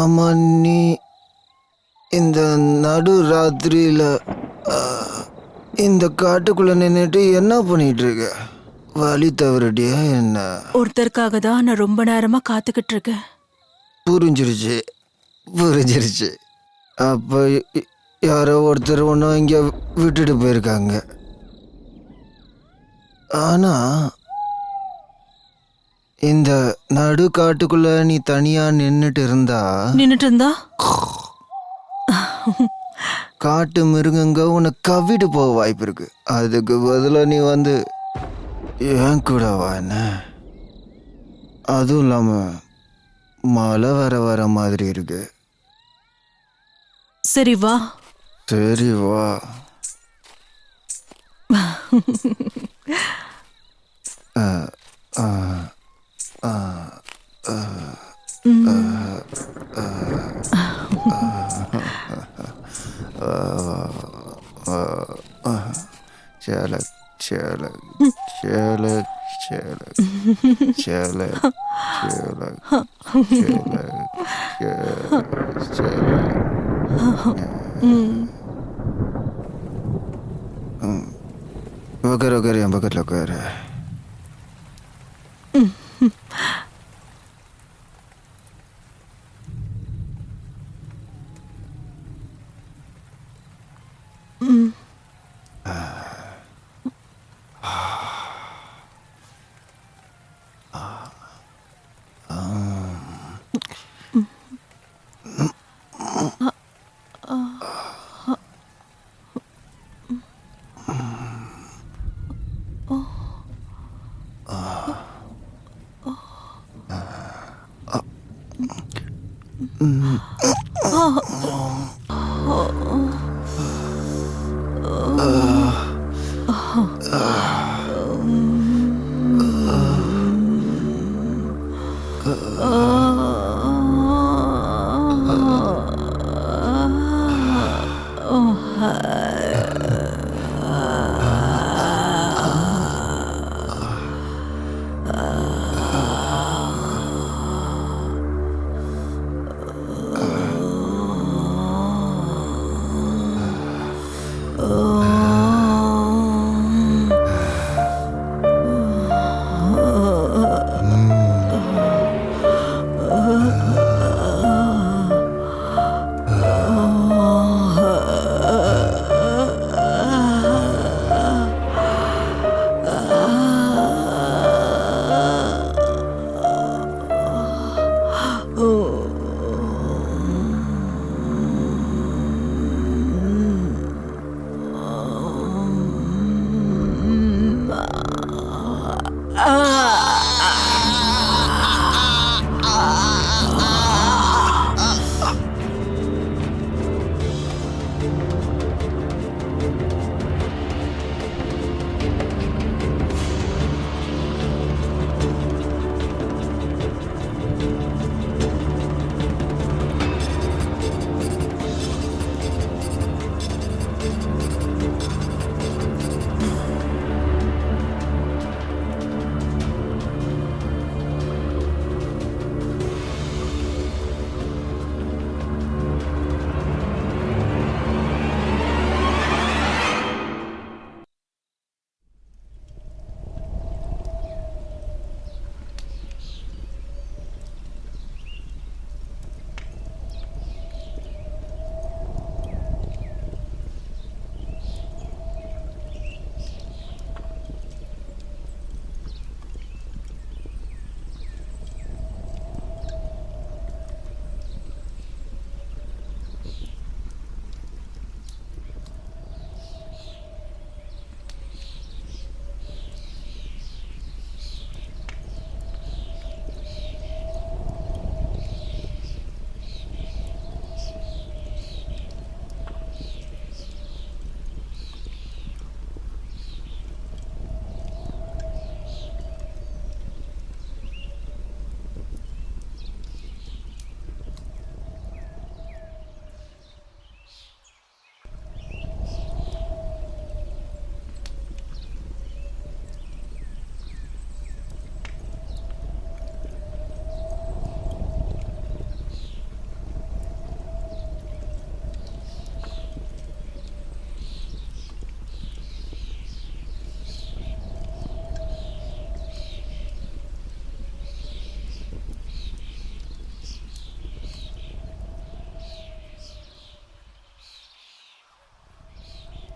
ஆமா, நீ இந்த நடு ராத்திரியில இந்த காட்டுக்குள்ள நின்றுட்டு என்ன பண்ணிட்டு இருக்க? வழி தவறடியா என்ன? ஒருத்தருக்காக தான் நான் ரொம்ப நேரமா காத்துக்கிட்டு இருக்கேன். புரிஞ்சிருச்சு புரிஞ்சிருச்சு. அப்போ யாரோ ஒருத்தர் ஒன்றும் இங்கே விட்டுட்டு போயிருக்காங்க. ஆனா இந்த நடு காட்டுக்குள்ள நீ தனியா நின்றுட்டு இருந்தா காட்டு மிருகங்க உன்னை கவ்விட்டு போக வாய்ப்பு இருக்கு. அதுக்கு பதிலாக நீ வந்து ஏன் கூட வான. அதுவும் இல்லாம மழை வர மாதிரி இருக்கு. சரி வா. சரி வா. Çelek, çelek, çelek, çelek, çelek, çelek, çelek, çelek. Bakar yang bakat lokar.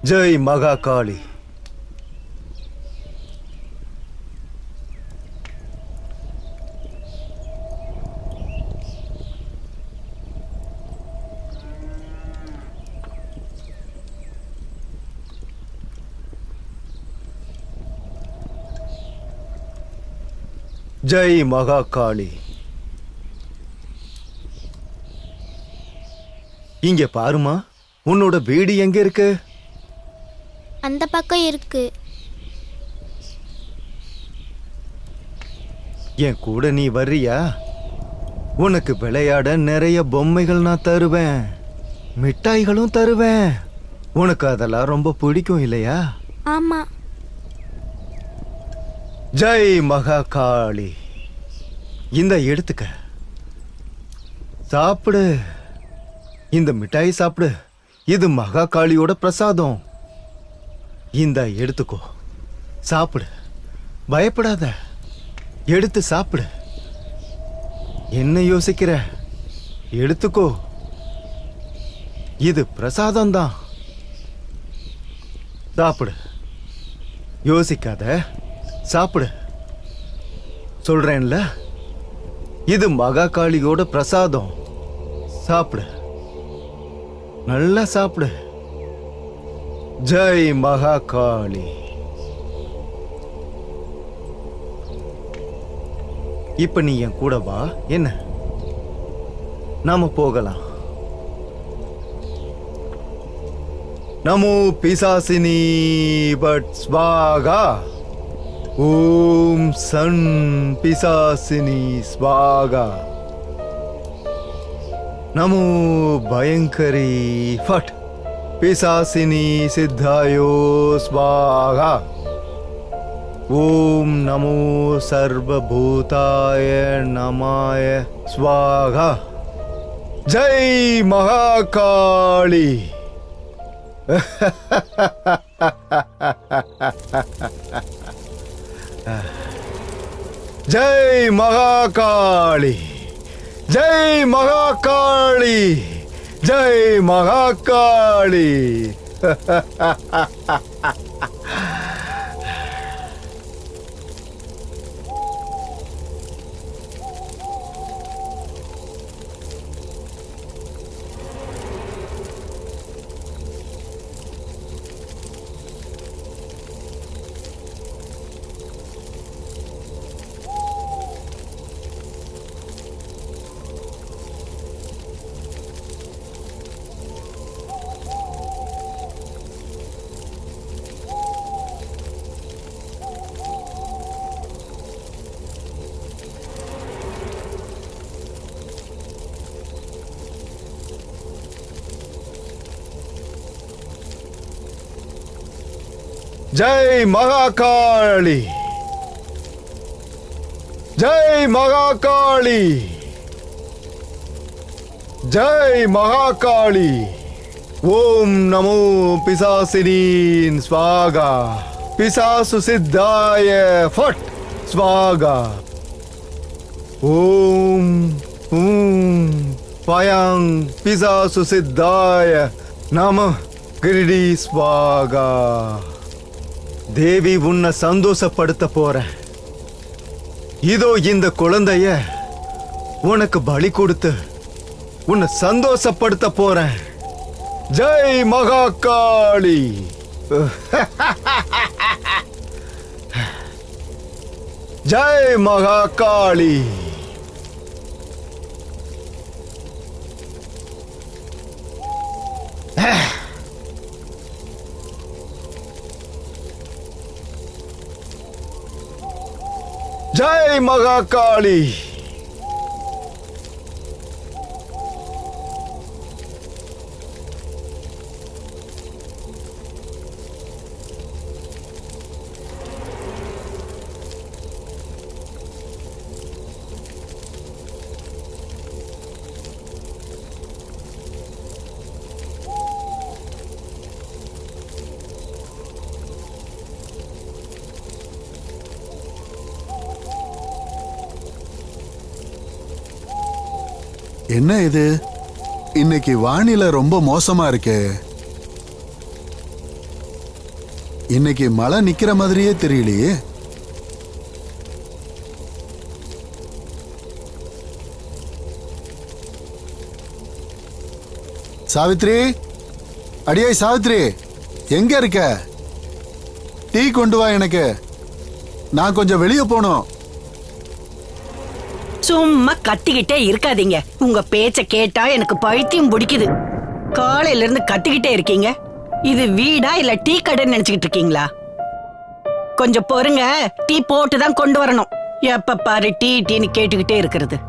Jai Mahakali. Jai Mahakali. இங்க பாருமா, உன்னோட வீடு எங்க இருக்கு? அந்த பக்கம் இருக்கு. என் கூட நீ வர்றியா? உனக்கு விளையாட நிறைய பொம்மைகள் நான் தருவேன், மிட்டாய்களும் தருவேன். உனக்கு அதெல்லாம் ரொம்ப பிடிக்கும் இல்லையா? ஆமா. ஜெய் மகாகாளி. இந்த எடுத்துக்க, சாப்பிடு. இந்த மிட்டாய் சாப்பிடு. இது மகாகாளியோட பிரசாதம். இந்த எடுத்துக்கோ, சாப்பிடு. பயப்படாத, எடுத்து சாப்பிடு. என்ன யோசிக்கிற? எடுத்துக்கோ, இது பிரசாதம் தான். சாப்பிடு, யோசிக்காத, சாப்பிடு. சொல்றேன்ல, இது மகாகாளியோட பிரசாதம். சாப்பிடு, நல்லா சாப்பிடு. ஜெய் மகாகாளி. இப்ப நீ என் கூட வா. என்ன, நாம போகலாம். நமோ பிசாசினி பட் ஸ்வாகா. Om Sun பிசாசினி ஸ்வாகா. நமோ பயங்கரி ஃபட் பிசாசினி சித்தாயோ ஸ்வாகா. ஓம் நமோ சர்வபூதாய நமாய ஸ்வாகா. ஜெய் மகாகாளி. ஜெய் மகாகாளி. ஜெய் மகாகாளி. ஜெய் மகாகாளி. ஜெய் மகாகாளி. ஜெய் மகாகாளி. ஜெய் மகாகாளி. ஓம் நமோ பிசாசினீன் ஸ்வாகா. பிசாசு சித்தாய ஃபட் ஸ்வாகா. ஓம் பயாங் பிசாசு சித்தாய நம கிரிடி ஸ்வாகா. தேவி, உன்னை சந்தோஷப்படுத்த போறேன். இதோ இந்த குழந்தைய உனக்கு பலி கொடுத்து உன்னை சந்தோஷப்படுத்த போறேன். ஜெய் மகாகாளி. ஜெய் மகாகாளி. ஜெய் மகாகாளி. என்ன இது? இன்னைக்கு வானிலை ரொம்ப மோசமா இருக்கே. இன்னைக்கு மழை நிக்கிற மாதிரியே தெரியலையே. சாவித்ரி, அடியே சாவித்ரி, எங்க இருக்க? டீ கொண்டு வா எனக்கு, நான் கொஞ்சம் வெளியே போகணும். சும்மா கத்திக்கிட்டே இருக்காதீங்க. உங்க பேச்ச கேட்டா எனக்கு பைத்தியம் பிடிக்குது. காலையில இருந்து கத்திக்கிட்டே இருக்கீங்க. இது வீடா இல்ல டீ கடைன்னு நினைச்சுக்கிட்டு இருக்கீங்களா? கொஞ்சம் பொறுங்க, டீ போட்டு தான் கொண்டு வரணும். எப்ப பாரு டீ டீன்னு கேட்டுக்கிட்டே இருக்கிறது.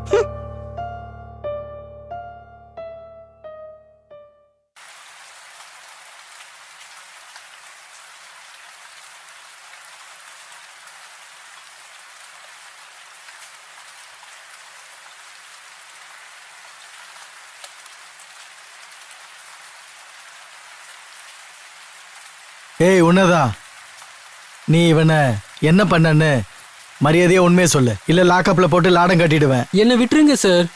ஏய் உன்னதான், நீ இவனை என்ன பண்ணன்னு மரியாதையா உண்மையை சொல்லு, இல்ல லாக்அப்ல போட்டு லாடம் கட்டிடுவேன். என்னை விட்டுருங்க சார்,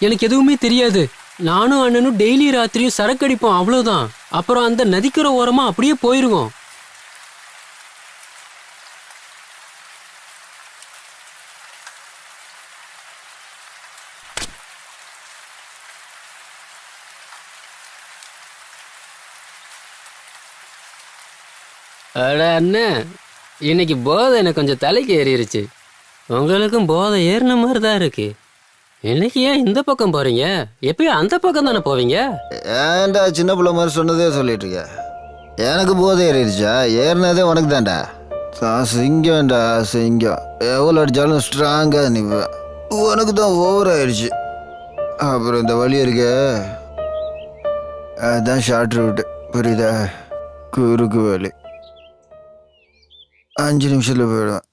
எனக்கு எதுவுமே தெரியாது. நானும் அண்ணனும் டெய்லி ராத்திரியும் சரக்கு அடிப்போம், அவ்வளவுதான். அப்புறம் அந்த நதிக்கரை ஓரமா அப்படியே போயிருவோம். அட அண்ணன், இன்னைக்கு போதை எனக்கு கொஞ்சம் தலைக்கு ஏறிடுச்சு. உங்களுக்கும் போதை ஏறின மாதிரி தான் இருக்கு. இன்னைக்கு ஏன் இந்த பக்கம் போறீங்க? எப்பயும் அந்த பக்கம் தானே போவீங்க. ஏன்டா சின்ன பிள்ளை மாதிரி சொன்னதே சொல்லிட்டு இருக்க? எனக்கு போதை ஏறிடுச்சா? ஏறினதே உனக்கு தான்டா. சிங்கம்டா சிங்கம். எவ்வளோ அடித்தாலும் ஸ்ட்ராங்காக நிற்பேன். உனக்கு தான் ஓவர் ஆயிடுச்சு. அப்புறம் இந்த வழி இருக்க, அதுதான் ஷார்ட் ரூட்டு, புரியுதா? குறுக்கு வழி. 5 நிமிஷத்தில் போயிடுவேன்.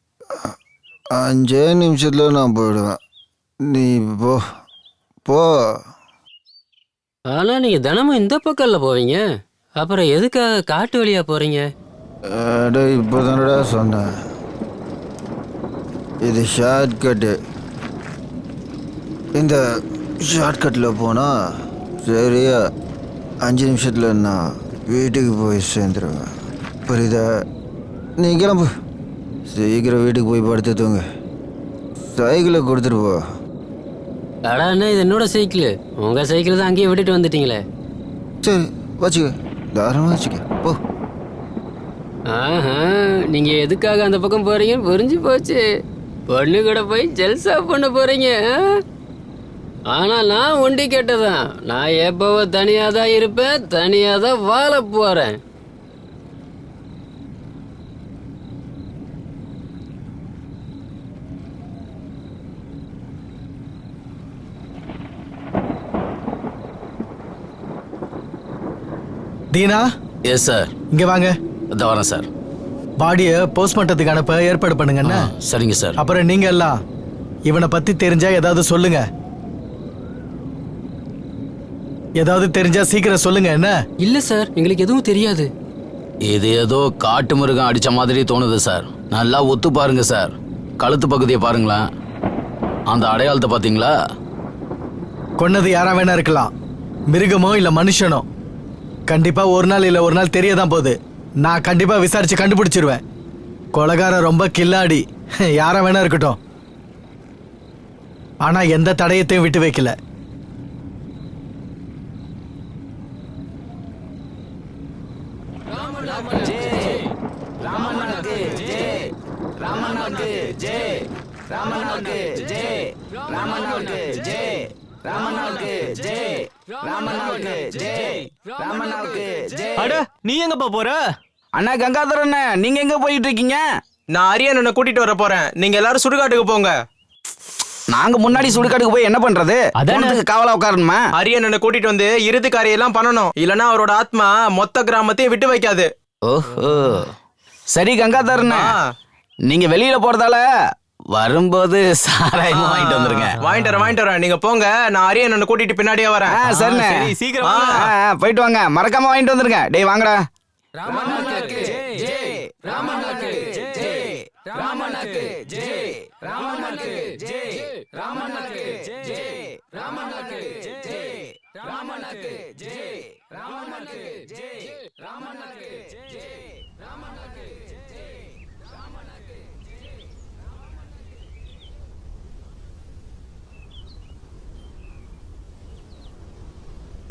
5 நிமிஷத்தில் நான் போயிடுவேன். நீ போ போ. ஆனா நீங்க தினமும் இந்த பக்கம்ல போவீங்க, அப்புறம் எதுக்காக காட்டு வழியா போறீங்க? இப்போ தானடா சொன்னேன், இது ஷார்ட் கட்டு. இந்த ஷார்ட்கட்டில் போனால் சரியா 5 நிமிஷத்தில் நான் வீட்டுக்கு போய் சேர்ந்துருவேன், புரியுதா? நீ கிளம்பு, சீக்கிரம் வீட்டுக்கு போய் படுத்து தூங்க. சைக்கிளை கொடுத்துட்டு போ. அடா அண்ணா, இது என்னோட சைக்கிள். உங்க சைக்கிள் தான் அங்கேயே விட்டுட்டு வந்துட்டீங்களே. சரி வச்சுக்க, தாராளமாக வச்சுக்க, போ. ஆஹா, நீங்க எதுக்காக அந்த பக்கம் போறீங்கன்னு புரிஞ்சு போச்சு. பொண்ணு கூட போய் ஜெல்சா பண்ண போறீங்க. ஆனா நான் ஒண்டி கேட்டதான். நான் எப்பவோ தனியா தான் இருப்பேன், தனியா தான் வாழ போறேன். Deena, yes sir. இங்க வாங்க. இந்த வரேன் சார். பாடியை போஸ்ட்மார்ட்டத்துக்கு அனுப்ப ஏற்பாடு பண்ணுங்கண்ணா. சரிங்க சார். அப்புறம் நீங்க எல்லாம் இவனை பத்தி தெரிஞ்சா ஏதாவது சொல்லுங்க. ஏதாவது தெரிஞ்சா சீக்கிரம் சொல்லுங்க. என்ன? இல்ல சார், எங்களுக்கு எதுவும் தெரியாது. இது ஏதோ காட்டு மிருகம் அடிச்ச மாதிரி தோணுது சார். நல்லா ஒத்து பாருங்க சார். கழுத்து பகுதியை பாருங்களேன். அந்த அடையாளத்தை பாத்தீங்களா? கொன்னது யாரா வேணா இருக்கலாம், மிருகமோ இல்ல மனுஷனோ. கண்டிப்பா ஒரு நாள் இல்ல ஒரு நாள் தெரியதான் போகுது. நான் கண்டிப்பா விசாரிச்சு கண்டுபிடிச்சிருவேன். கொலைகாரன் ரொம்ப கில்லாடி, யாரா வேணா இருக்கட்டும். ஆனா எந்த தடயத்தையும் விட்டு வைக்கல. அட, நீ எங்கப்பா போற? அண்ணா கங்காதரண்ண, நீங்க எங்க போயிட்டு இருக்கீங்க? நான் அரியண்ணனை கூட்டிட்டு வர போறேன். நீங்க எல்லாரும் சுடுகாட்டுக்கு போங்க. நாங்க முன்னாடி சுடுகாட்டுக்கு போய் என்ன பண்றது? அதானே காவலா உட்காரணுமா? அரியண்ணனை கூட்டிட்டு வந்து இறுதி காரியெல்லாம் பண்ணணும். இல்லனா அவரோட ஆத்மா மொத்த கிராமத்தையும் விட்டு வைக்காது. ஓஹோ, சரி கங்காதரண்ண, நீங்க வெளியில போறதால வரும்போது சாராயமா வாங்கிட்டு வந்துருங்க. வாங்கிட்டு வரேன். நீங்க போங்க, நான் அரியண்ணனை கூட்டிட்டு பின்னாடியே வரேன். சரிண்ணே. சரி, சீக்கிரம் வாங்க. போயிட்டு வாங்க, மறக்காம வாங்கிட்டு வந்துருங்க. டேய் வாங்கடா.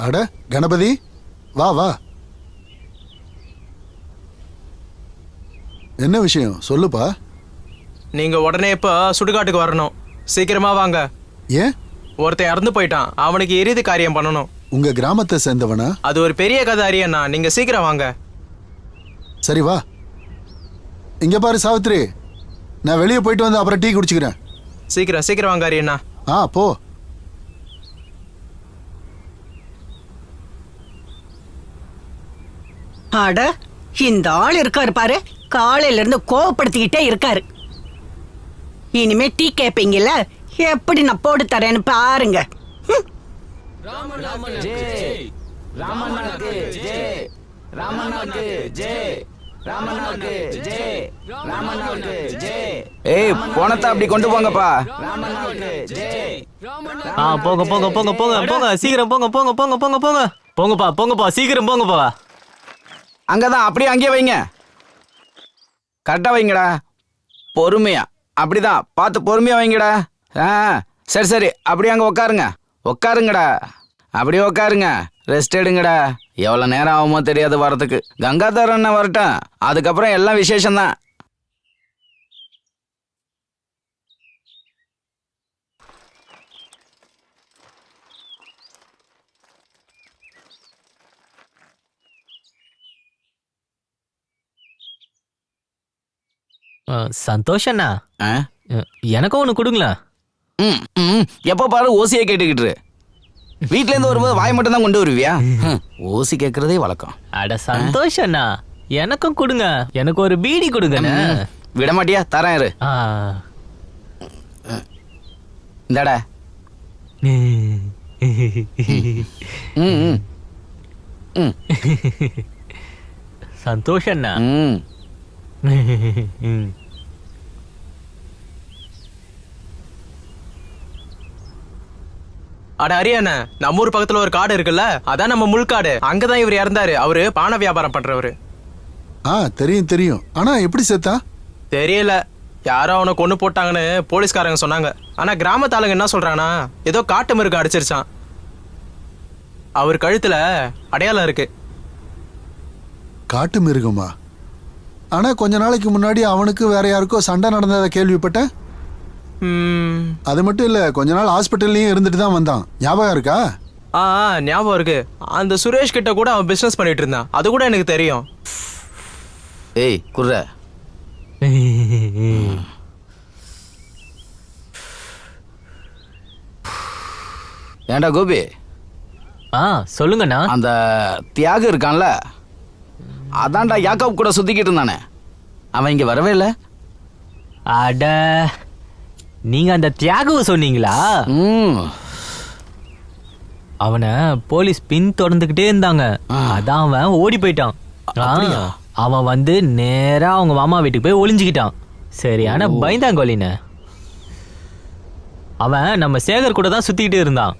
அட கணபதி, வா வா. என்ன விஷயம் சொல்லுப்பா. நீங்க உடனே இப்ப சுடுகாட்டுக்கு வரணும். சீக்கிரமா வாங்க. ஏன்? ஒருத்தன் இறந்து போயிட்டான், அவனுக்கு இறுதி காரியம் பண்ணணும். உங்க கிராமத்தை சேர்ந்தவனா? அது ஒரு பெரிய கதை அரியண்ணா, நீங்க சீக்கிரம் வாங்க. சரி வா. இங்க பாரு சாவித்ரி, நான் வெளியே போயிட்டு வந்து அப்புறம் டீ குடிச்சுக்கிறேன். சீக்கிரம் சீக்கிரம் வாங்க அரியண்ணா. போ. அட, இந்த ஆள் இருக்காரு பாரு, காலையில இருந்து கோவப்படுத்திக்கிட்டே இருக்காரு. இனிமே டீ கேப்பீங்கல்ல, எப்படி நான் போட்டு தரேன்னு பாருங்க. ஏய் போனத்தை அப்படி கொண்டு போங்கப்பா. போங்க போங்க போங்க போங்க போங்க சீக்கிரம் போங்க போங்க போங்க போங்க போங்க போங்கப்பா போங்கப்பா சீக்கிரம் போங்கப்பா. அங்கதான் அப்படியே அங்கேயே வைங்க. கரெக்டா வைங்கடா, பொறுமையா. அப்படிதான் பார்த்து பொறுமையா வைங்கடா. சரி சரி, அப்படியே அங்க உக்காருங்க. உக்காருங்கடா, அப்படியே உக்காருங்க. ரெஸ்ட் எடுங்கடா. எவ்வளவு நேரம் ஆகுமோ தெரியாது வரதுக்கு. கங்காதர் அண்ணன் வரட்டும், அதுக்கப்புறம் எல்லாம் விசேஷம்தான். சந்தோஷண்ணா, எனக்கும் ஒன்று கொடுங்களேன். எப்ப பாரு ஓசியை கேட்டுக்கிட்டு வீட்ல இருந்து வரும்போது வாய் மட்டும் தான் கொண்டு வருவியா? ஓசி கேட்கறதே வழக்கம். அட சந்தோஷண்ணா, எனக்கும் கொடுங்க. எனக்கு ஒரு பீடி கொடுங்க. விட மாட்டியா? தரேன் இரு. இந்தாடா. சந்தோஷண்ணா. அட அரியண்ணா, நம்ம ஊர் பக்கத்துல ஒரு காடு இருக்குல்ல, அதான் நம்ம முள்காடு. அங்கதான் இவர் இறந்தாரு. அவரு பானை வியாபாரம் பண்றவரு. தெரியும் தெரியும். ஆனா எப்படி செத்தா? தெரியல, யாரோ அவனை கொண்டு போட்டாங்கன்னு போலீஸ்காரங்க சொன்னாங்க. ஆனா கிராமத்து ஆளுங்க என்ன சொல்றாங்கன்னா, ஏதோ காட்டு மிருகம் அடிச்சிருச்சான். அவர் கழுத்துல அடையாளம் இருக்கு. காட்டு மிருகமா? ஆனா கொஞ்ச நாளைக்கு முன்னாடி அவனுக்கு வேற யாருக்கோ சண்டை நடந்ததை கேள்விப்பட்டேன். அது மட்டும் இல்ல, கொஞ்ச நாள் ஹாஸ்பிட்டல்லையும் இருந்துட்டு தான் வந்தான். ஞாபகம் இருக்கா? ஞாபகம் இருக்கு. அந்த சுரேஷ் கிட்ட கூட அவன் பிசினஸ் பண்ணிட்டு இருந்தான். அது கூட எனக்கு தெரியும். ஏய் குர்ர, ஏண்டா கோபி? சொல்லுங்கண்ணா. அந்த தியாகு இருக்கான்ல, அதான்டா யாக்கப் கூட சுத்திக்கிட்டு இருந்தானே, அவன் இங்க வரவே இல்லை. அட, நீங்க அந்த தியாகுவை சொன்னீங்களா? அவனை போலீஸ் பின் தொடர்ந்துகிட்டே இருந்தாங்க. அதான் அவன் ஓடி போயிட்டான். அவன் வந்து நேரா அவங்க மாமா வீட்டுக்கு போய் ஒளிஞ்சுக்கிட்டான். சரியான பயந்தாங்கோலின. அவன் நம்ம சேகர் கூட தான் சுத்திக்கிட்டு இருந்தான்.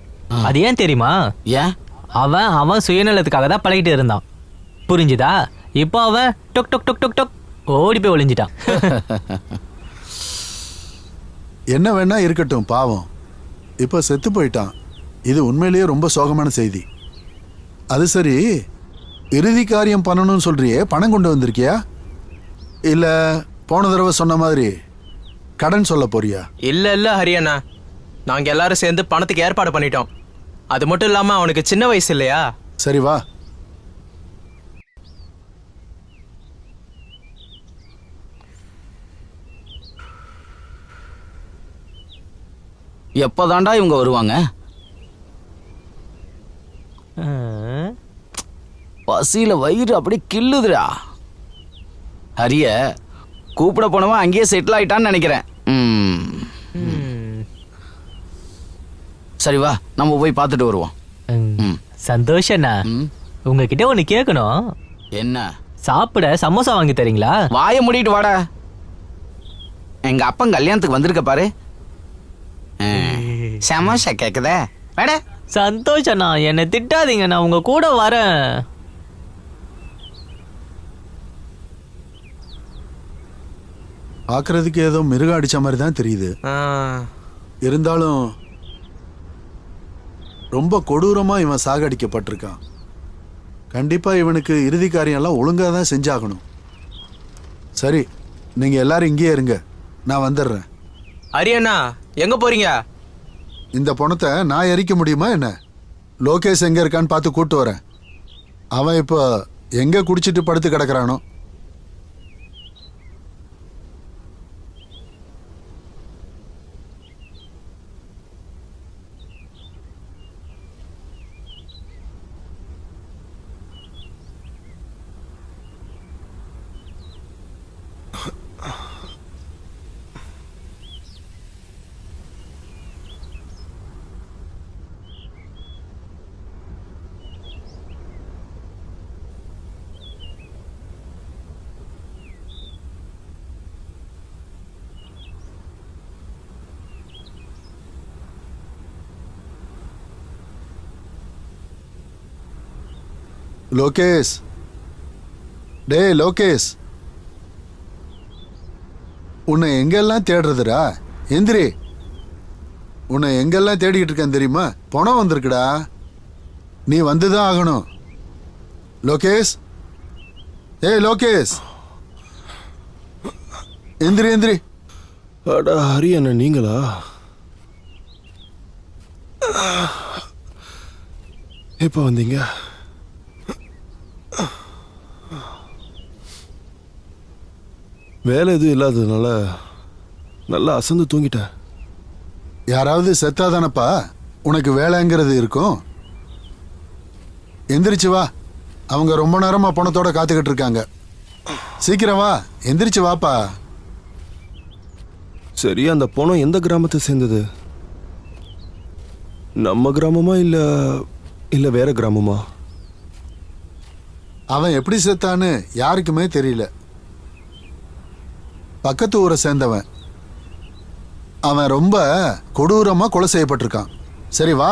அது ஏன் தெரியுமா? ஏன்? அவன் சுயநலத்துக்காக தான் பழகிட்டு இருந்தான். புரிஞ்சுதா? இப்போ அவன் டொக் டொக் டொக் டொக் டொக் ஓடி போய் ஒளிஞ்சிட்டான். என்ன வேணா இருக்கட்டும், பாவம். இப்ப செத்து போயிட்டான். இது உண்மையிலேயே ரொம்ப சோகமான செய்தி. அது சரி, இறுதி காரியம் பண்ணணும்னு சொல்றியே, பணம் கொண்டு வந்திருக்கியா? இல்ல போன தடவை சொன்ன மாதிரி கடன் சொல்ல போறியா? இல்ல ஹரியண்ணா, நாங்க எல்லாரும் சேர்ந்து பணத்துக்கு ஏற்பாடு பண்ணிட்டோம். அது மட்டும் இல்லாம அவனுக்கு சின்ன வயசு இல்லையா? சரி வா. எப்பதான்டா இவங்க வருவாங்க? பசியில வயிறு அப்படியே கில்லுதுடா. ஹரிய கூப்பிட போனவன் அங்கேயே செட்டில் ஆயிட்டான்னு நினைக்கிறேன். சரி வா, நம்ம போய் பார்த்துட்டு வருவோம். சந்தோஷண்ணா, உங்ககிட்ட ஒண்ணு கேட்கணும். என்ன? சாப்பிட சமோசா வாங்கி தரீங்களா? வாய மூடிட்டு வாடா. எங்க அப்பன் கல்யாணத்துக்கு வந்திருக்க பாரு. சமோசா கேக்குதே. வாடா. சந்தோஷண்ணா, என்னை திட்டாதீங்க, நான் உங்க கூட வரேன். பார்க்கறதுக்கு ஏதோ மிருகம் அடிச்ச மாதிரி தான் தெரியுது. ஆ, இருந்தாலும் ரொம்ப கொடூரமா இவன் சாகடிக்கப்பட்டிருக்கான். கண்டிப்பா இவனுக்கு இறுதி காரியம்லாம் ஒழுங்கா தான் செஞ்சாகணும். சரி, நீங்க எல்லாரும் இங்கேயே இருங்க, நான் வந்துடுறேன். அரியண்ணா எங்க போறீங்க? இந்த பணத்தை நான் எரிக்க முடியுமா என்ன? லோகேஷ் எங்க இருக்கான்னு பார்த்து கூட்டு வரேன். அவன் இப்போ எங்க குடிச்சிட்டு படுத்து கிடக்குறானோ. லோகேஷ், டேய் லோகேஷ், உன்னை எங்கெல்லாம் தேடுறதுடா? எந்திரி, உன்னை எங்கெல்லாம் தேடிக்கிட்டு இருக்கேன் தெரியுமா? பணம் வந்திருக்குடா, நீ வந்துதான் ஆகணும். லோகேஷ், ஏய் லோகேஷ், எந்திரி எந்திரி. அடா ஹரி அண்ணா, நீங்களா? எப்போ வந்தீங்க? வேலை எதுவும் இல்லாததுனால நல்லா அசந்து தூங்கிட்டேன். யாராவது செத்தாதானப்பா உனக்கு வேலைங்கிறது இருக்கும். எந்திரிச்சு வா, அவங்க ரொம்ப நேரமா பணத்தோட காத்துக்கிட்டு இருக்காங்க. சீக்கிரம் வா, எந்திரிச்சு வாப்பா. சரி, அந்த பணம் எந்த கிராமத்தை சேர்ந்தது? நம்ம கிராமமா இல்ல இல்ல வேற கிராமமா? அவன் எப்படி செத்தான்னு யாருக்குமே தெரியல. பக்கத்து ஊரை சேர்ந்தவன். அவன் ரொம்ப கொடூரமா கொலை செய்யப்பட்டிருக்கான். சரி வா,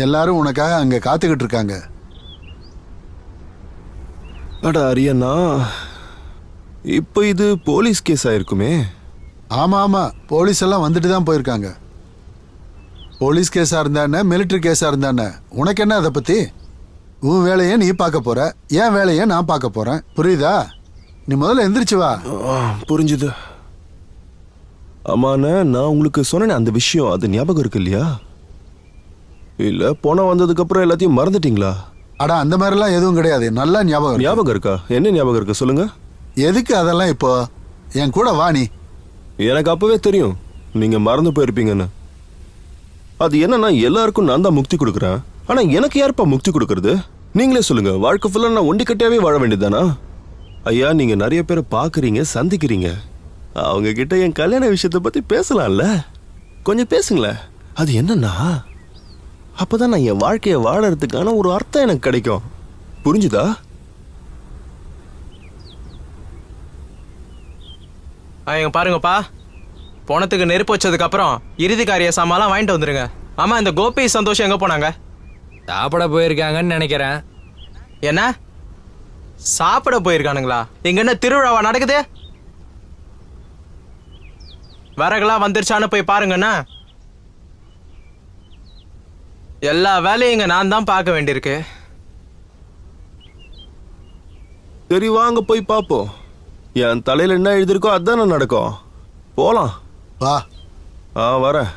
எல்லாரும் உனக்காக அங்க காத்துக்கிட்டு இருக்காங்க. அடா அரியண்ணா, இப்போ இது போலீஸ் கேஸ் ஆயிருக்குமே? ஆமா ஆமா, போலீஸ் எல்லாம் வந்துட்டு தான் போயிருக்காங்க. போலீஸ் கேஸா இருந்தானே, மிலிட்டரி கேஸா இருந்தானே, உனக்கு என்ன அதை பத்தி? உன் வேலையை நீ பார்க்க போற, என் வேலையை நான் பார்க்க போறேன். புரியுதா? நீ முதல்ல எந்திரிச்சு வா. புரிஞ்சுது. ஆமாண்ணே, நான் உங்களுக்கு சொன்னேன் அந்த விஷயம், அது ஞாபகம் இருக்கு இல்லையா? இல்ல பணம் வந்ததுக்கு அப்புறம் எல்லாத்தையும் மறந்துட்டீங்களா? அடா அந்த மாதிரிலாம் எதுவும் கிடையாது, நல்லா ஞாபகம். ஞாபகம் இருக்கா? என்ன ஞாபகம் இருக்கு சொல்லுங்க. எதுக்கு அதெல்லாம் இப்போ? என் கூட வா நீ. எனக்கு அப்பவே தெரியும் நீங்க மறந்து போயிருப்பீங்கன்னு. அது என்னன்னா, எல்லாருக்கும் நான் தான் முக்தி கொடுக்குறேன், ஆனா எனக்கு யாருப்பா முக்தி கொடுக்கறது? நீங்களே சொல்லுங்க. வாழ்க்கை ஃபுல்லா நான் ஒண்டிக்கட்டியாவே வாழ வேண்டியதானா? ஐயா, நீங்க நிறைய பேரை பாக்குறீங்க, சந்திக்கிறீங்க, அவங்க கிட்ட என் கல்யாண விஷயத்தை பத்தி பேசலாம்ல, கொஞ்சம் பேசுங்களேன். அது என்னன்னா, அப்பதான் நான் என் வாழ்க்கையை வாழறதுக்கான ஒரு அர்த்தம் எனக்கு கிடைக்கும். புரிஞ்சுதா? இங்க பாருங்கப்பா, பணத்துக்கு நெருப்பு வச்சதுக்கு அப்புறம் இறுதி காரிய சாமான்லாம் வாங்கிட்டு வந்துருங்க. ஆமா, இந்த கோபி சந்தோஷம் எங்க போனாங்க? சாப்பிட போயிருக்காங்கன்னு நினைக்கிறேன். என்ன சாப்பிட போயிருக்கானுங்களா? இங்க என்ன திருவிழாவா நடக்குது? விறகுலாம் வந்துருச்சான்னு போய் பாருங்கண்ணா. எல்லா வேலையும் இங்க நான் தான் பார்க்க வேண்டியிருக்கு. சரி வாங்க போய் பார்ப்போம். என் தலையில என்ன எழுதிருக்கோ அதானே நடக்கும். போலாம் வா. வரேன்.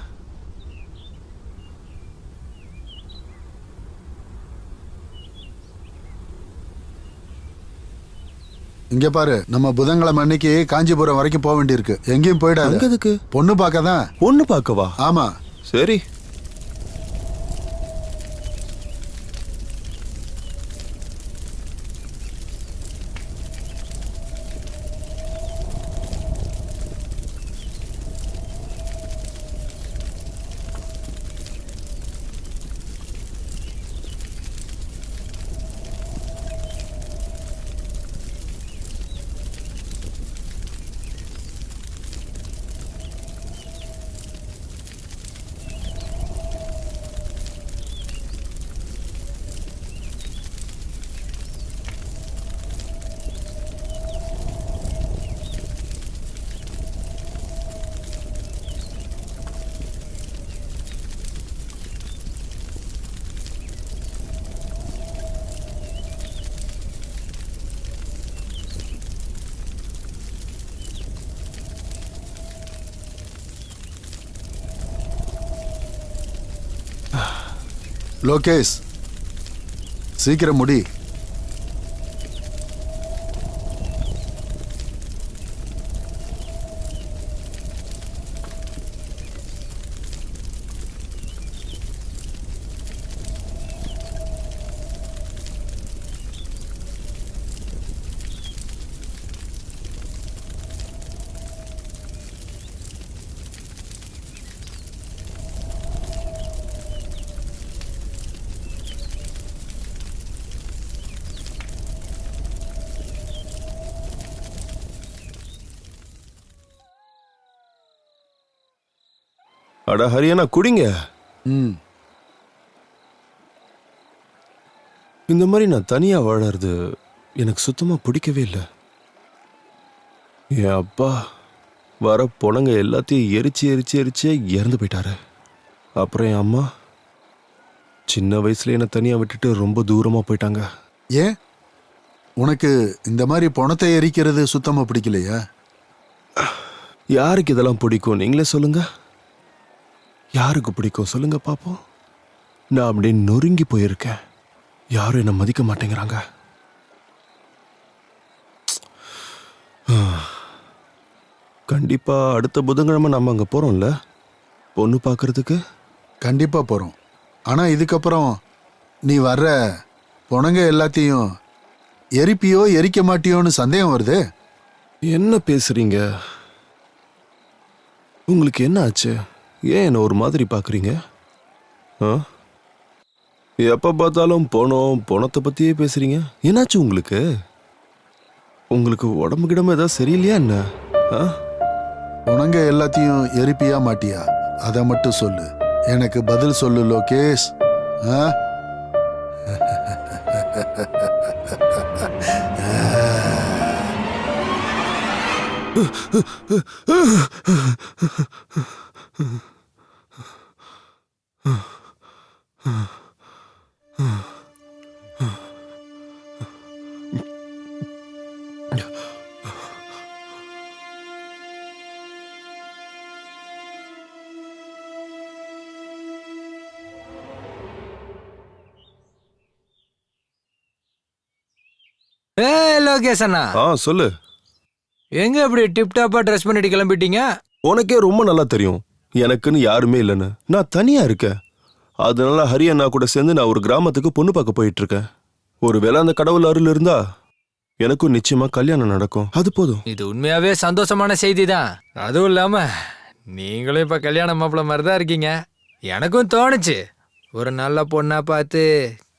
இங்க பாரு, நம்ம புதன்கிழமை அன்னைக்கு காஞ்சிபுரம் வரைக்கும் போக வேண்டியிருக்கு. எங்கேயும் போயிடாது. எதுக்கு? பொண்ணு பார்க்க தான். பொண்ணு பார்க்கவா? ஆமா. சரி. லோகேஷ், சீக்கிரம் முடி. அட ஹரியானா குடிங்க. ம். இந்த மாதிரி நான் தனியா வாழறது எனக்கு சுத்தமா பிடிக்கவே இல்லை. என் அப்பா வர பொணங்க எல்லாத்தையும் எரிச்சு எரிச்சு எரிச்சே இறந்து போயிட்டாரு. அப்புறம் என் அம்மா சின்ன வயசுல என்னை தனியா விட்டுட்டு ரொம்ப தூரமா போயிட்டாங்க. ஏன் உனக்கு இந்த மாதிரி பணத்தை எரிக்கிறது சுத்தமா பிடிக்கலையா? யாருக்கு இதெல்லாம் பிடிக்கும் நீங்களே சொல்லுங்க. யாருக்கு பிடிக்கும் சொல்லுங்க பாப்போம். நான் அப்படியே நொறுங்கி போயிருக்கேன். யாரும் என்னை மதிக்க மாட்டேங்கிறாங்க. கண்டிப்பா அடுத்த புதன்கிழமை நம்ம அங்க போறோம்ல பொண்ணு பார்க்கறதுக்கு. கண்டிப்பா போறோம். ஆனா இதுக்கப்புறம் நீ வர்ற பொணங்க எல்லாத்தையும் எரிப்பியோ எரிக்க மாட்டியோன்னு சந்தேகம் வருது. என்ன பேசுறீங்க? உங்களுக்கு என்ன ஆச்சு? ஏன் என்ன ஒரு மாதிரி பார்க்குறீங்க? எப்போ பார்த்தாலும் பணத்தை பற்றியே பேசுறீங்க. என்னாச்சு உங்களுக்கு? உங்களுக்கு உடம்பு கிடமை ஏதாவது சரியில்லையா என்ன? உனங்க எல்லாத்தையும் எரிப்பியா மாட்டியா அதை மட்டும் சொல்லு. எனக்கு பதில் சொல்லு லோகேஷ். லோகேஷ் அண்ணா, சொல்லு. எங்க இப்படி டிப் டாப்பா ட்ரெஸ் பண்ணிட்டு கிளம்பிட்டீங்க? உனக்கே ரொம்ப நல்லா தெரியும் எனக்குன்னு யாருமே இல்லைன்னு. நான் தனியா இருக்கேன். அதனால ஹரியானா கூட சேர்ந்து நான் ஒரு கிராமத்துக்கு பொண்ணு பார்க்க போயிட்டு இருக்கேன். ஒருவேளை அந்த கடவுள் அருள் இருந்தா எனக்கும் நிச்சயமா கல்யாணம் நடக்கும். அது போதும். இது உண்மையாவே சந்தோஷமான செய்தி தான். அதுவும் இல்லாம நீங்களும் இப்ப கல்யாண மாப்பிள்ள மாதிரி தான் இருக்கீங்க. எனக்கும் தோணுச்சு ஒரு நல்ல பொண்ணா பார்த்து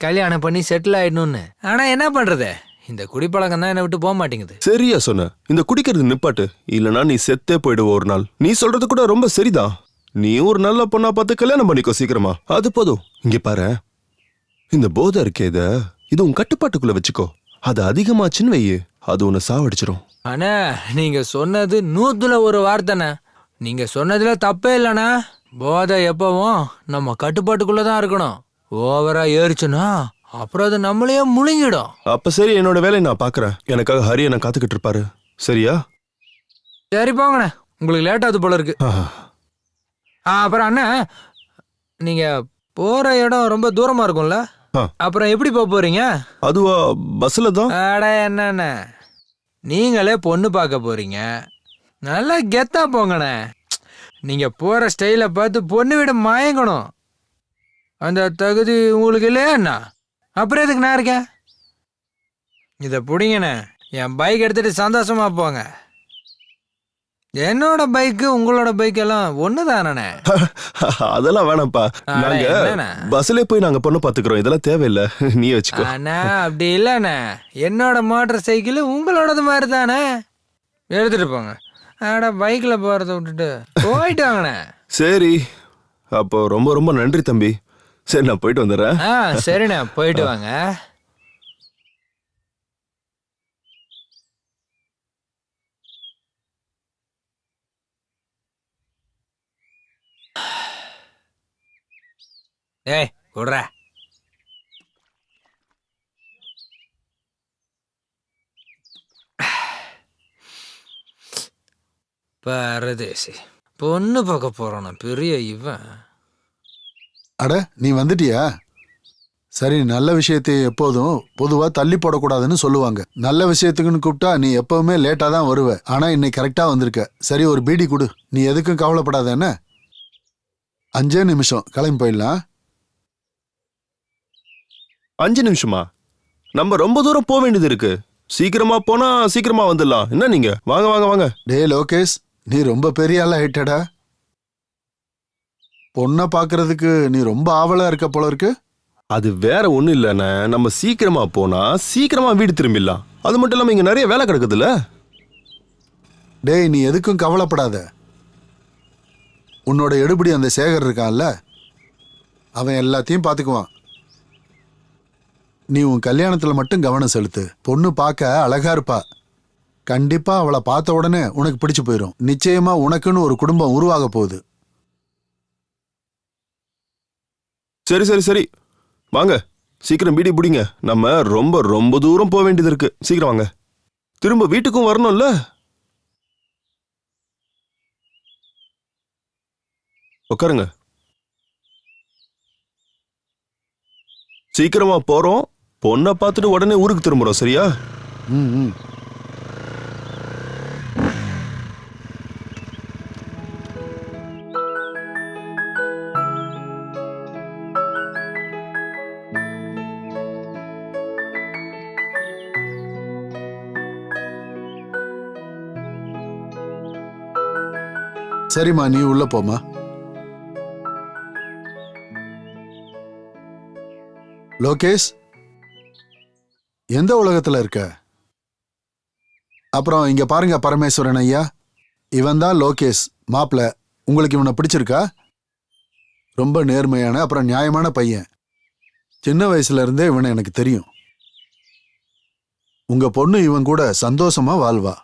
கல்யாணம் பண்ணி செட்டில் ஆயிடணும்னு. ஆனா என்ன பண்றது, இந்த குடிப்பழக்கம் தான் என்னை விட்டு போக மாட்டேங்குது. சரியா சொன்ன. இந்த குடிக்கிறது நிப்பாட்டு, இல்லனா நீ செத்தே போயிடுவ ஒரு நாள். நீ சொல்றது கூட ரொம்ப சரிதான். நீ ஒரு நல்ல பொண்ணா பார்த்து கல்யாணம் பண்ணிக்கோ சீக்கிரமா. அது போதும். இங்க பாரு, இந்த போதை இருக்கே இது உன் கட்டுப்பாட்டுக்குள்ள வச்சுக்கோ. அது அதிகமாச்சுன்னு வையே, அது உன்னை சாவடிச்சிடும். அண்ணா, நீங்க சொன்னது 100ல ஒரு வார்த்தைண்ணே. நீங்க சொன்னதுல தப்பே இல்லைண்ணா. போதை எப்பவும் நம்ம கட்டுப்பாட்டுக்குள்ளதான் இருக்கணும். ஓவரா ஏறிச்சுன்னா அப்புறம் அது நம்மளையே முழுங்கிடும். அப்ப சரி, என்னோட வேலையை நான் பாக்குறேன். எனக்காக ஹரியானா காத்துக்கிட்டு இருப்பாரு. சரியா? சரி போங்கண்ணே, உங்களுக்கு லேட் ஆகுது போல இருக்கு. அப்புறம் அண்ணா, நீங்க போற இடம் ரொம்ப தூரமா இருக்கும்ல, அப்புறம் எப்படி போறீங்க? அதுவா, பஸ்ல தான். அட என்னண்ணே, நீங்களே பொண்ணு பார்க்க போறீங்க, நல்லா கெத்தா போங்கண்ணே. நீங்க போற ஸ்டைல பார்த்து பொண்ணு விட மயங்கணும். அந்த தகுதி உங்களுக்கு இல்லையா அண்ணா? அப்புறம் எதுக்கு நான் இருக்கேன்? இதை பிடிங்கண்ணே, என் பைக் எடுத்துட்டு சந்தோஷமா போங்க. என்னோட பைக்கு உங்களோட பைக் எல்லாம் ஒண்ணுதானே? அதெல்லாம் வேணாம்ப்பா. நாங்க பஸ்ல போய் நாங்க பொண்ணு பாத்துக்கிறோம். இதெல்லாம் தேவையில்லை, நீ வச்சுக்கோ. அண்ணா அப்படி இல்லண்ணே, என்னோட மோட்டார் சைக்கிள் உங்களோடது மாதிரி தானே, எடுத்துட்டு போங்க. ஆடா, பைக்ல போறத விட்டுட்டு போயிட்டு வாங்கண்ணே. சரி, அப்போ ரொம்ப ரொம்ப நன்றி தம்பி. சரி, நான் போயிட்டு வந்துடுறேன். சரிண்ணே, போயிட்டு வாங்க. ஏய் குடுற. பரதேசி பொண்ணு பார்க்க போறான பெரிய இவன். அட, நீ வந்துட்டியா? சரி, நல்ல விஷயத்தை எப்போதும் பொதுவா தள்ளி போடக்கூடாதுன்னு சொல்லுவாங்க. நல்ல விஷயத்துக்குன்னு கூப்பிட்டா நீ எப்பவுமே லேட்டா தான் வருவ. ஆனா இன்னைக்கு கரெக்டா வந்திருக்க. சரி, ஒரு பீடி கொடு. நீ எதுக்கும் கவலைப்படாத. என்ன 5 நிமிஷம் கிளம்பி போயிடலாம். 5 நிமிஷமா? நம்ம ரொம்ப தூரம் போக வேண்டியது இருக்கு. சீக்கிரமா போனா சீக்கிரமா வந்துடலாம். என்ன நீங்க? வாங்க வாங்க வாங்க. டே லோகேஷ், நீ ரொம்ப பெரிய ஆளா ஆயிட்டடா. பொண்ணை பாக்குறதுக்கு நீ ரொம்ப ஆவலா இருக்க போல இருக்கு. அது வேற ஒண்ணும் இல்லைண்ணே. நம்ம சீக்கிரமா போனா சீக்கிரமா வீடு திரும்பிடலாம். அது மட்டும் இல்லாம இங்க நிறைய வேலை கிடக்குதுல்ல. டேய், நீ எதுக்கும் கவலைப்படாத. உன்னோட எடுபடி அந்த சேகர் இருக்கான்ல, அவன் எல்லாத்தையும் பார்த்துக்குவான். நீ உன் கல்யாணத்துல மட்டும் கவனம் செலுத்து. பொண்ணு பார்க்க அழகா இருப்பா. கண்டிப்பா அவளை பார்த்த உடனே உனக்கு பிடிச்சு போயிடும். நிச்சயமா உனக்குன்னு ஒரு குடும்பம் உருவாக போகுது. சரி சரி சரி, வாங்க சீக்கிரம் பீடி பிடிங்க. நம்ம ரொம்ப ரொம்ப தூரம் போக வேண்டியது இருக்கு. சீக்கிரம் வாங்க. திரும்ப வீட்டுக்கும் வரணும்ல. உட்காருங்க. சீக்கிரமா போறோம். பொண்ணை பார்த்துட்டு உடனே ஊருக்கு திரும்புறோம். சரியா? ம். சரிம்மா, நீ உள்ள போமா. லோகேஷ், எந்த உலகத்துல இருக்க? அப்புறம் இங்க பாருங்க பரமேஸ்வரன் ஐயா, இவன் தான் லோகேஷ் மாப்பிள்ள. உங்களுக்கு இவனை பிடிச்சிருக்கா? ரொம்ப நேர்மையான அப்புறம் நியாயமான பையன். சின்ன வயசுல இருந்தே இவனை எனக்கு தெரியும். உங்க பொண்ணு இவன் கூட சந்தோஷமா வாழ்வா.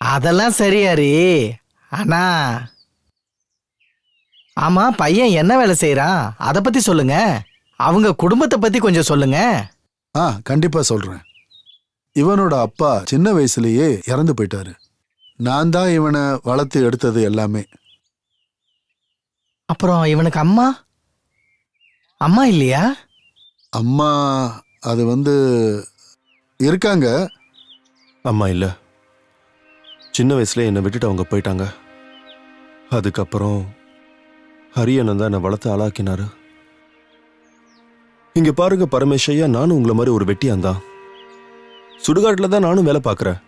அதெல்லாம் சரியாரி. ஆனா ஆமா, பையன் என்ன வேலை செய்யறான் அத பத்தி சொல்லுங்க. அவங்க குடும்பத்தை பத்தி கொஞ்சம் சொல்லுங்க. கண்டிப்பா சொல்றேன். இவனோட அப்பா சின்ன வயசுலயே இறந்து போயிட்டாரு. நான் தான் இவனை வளர்த்து எடுத்தது எல்லாமே. அப்புறம் இவனுக்கு அம்மா அம்மா இல்லையா? அம்மா அது இருக்காங்க. அம்மா இல்ல. சின்ன வயசுல என்னை விட்டுட்டு அவங்க போயிட்டாங்க. அதுக்கப்புறம் ஹரியண்ணன் தான் என்னை வளர்த்து ஆளாக்கினாரு. இங்க பாருங்க பரமேஸ்வரையா, நானும் உங்களை மாதிரி ஒரு வெட்டியான். சுடுகாட்டுல தான் நானும் வேலை பார்க்கறேன்.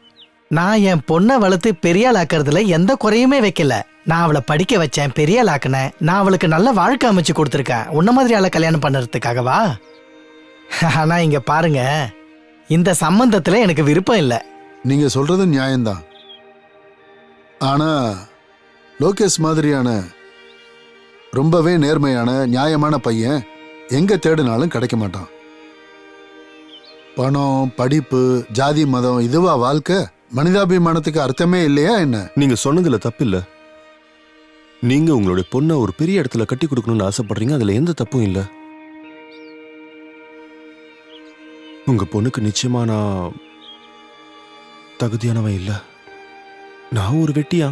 நான் என் பொண்ணை வளர்த்து பெரியாள் ஆக்குறதுல எந்த குறையுமே வைக்கல. நான் அவளை படிக்க வச்சேன், பெரியாள் ஆக்குனேன். நான் அவளுக்கு நல்ல வாழ்க்கை அமைச்சு கொடுத்துருக்கேன். உன்ன மாதிரி ஆளை கல்யாணம் பண்ணுறதுக்காகவா? ஆனா இங்க பாருங்க, இந்த சம்பந்தத்துல எனக்கு விருப்பம் இல்லை. நீங்க சொல்றது நியாயம்தான். ஆனா லோகேஷ் மாதிரியான ரொம்பவே நேர்மையான நியாயமான பையன் எங்க தேடினாலும் கிடைக்க மாட்டான். பணம், படிப்பு, ஜாதி, மதம், இதுவா வாழ்க்கை? மனிதாபிமானத்துக்கு அர்த்தமே இல்லையா என்ன? நீங்க சொன்னதுல தப்பில்ல. நீங்க உங்களுடைய பொண்ணை ஒரு பெரிய இடத்துல கட்டி கொடுக்கணும்னு ஆசைப்படுறீங்க. அதுல எந்த தப்பும் இல்ல. உங்க பொண்ணுக்கு நிச்சயமா நான் தகுதியானவன் இல்ல. நான் ஒரு வெட்டியா.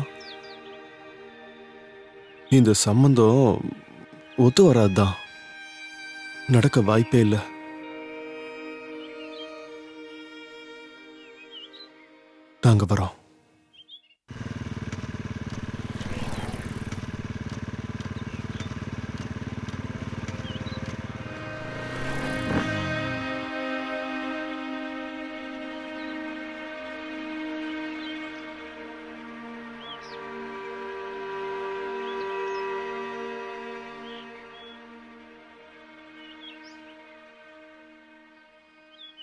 இந்த சம்பந்தம் ஒத்து வராதுதான். நடக்க வாய்ப்பே இல்லை. நாங்க வரோம்.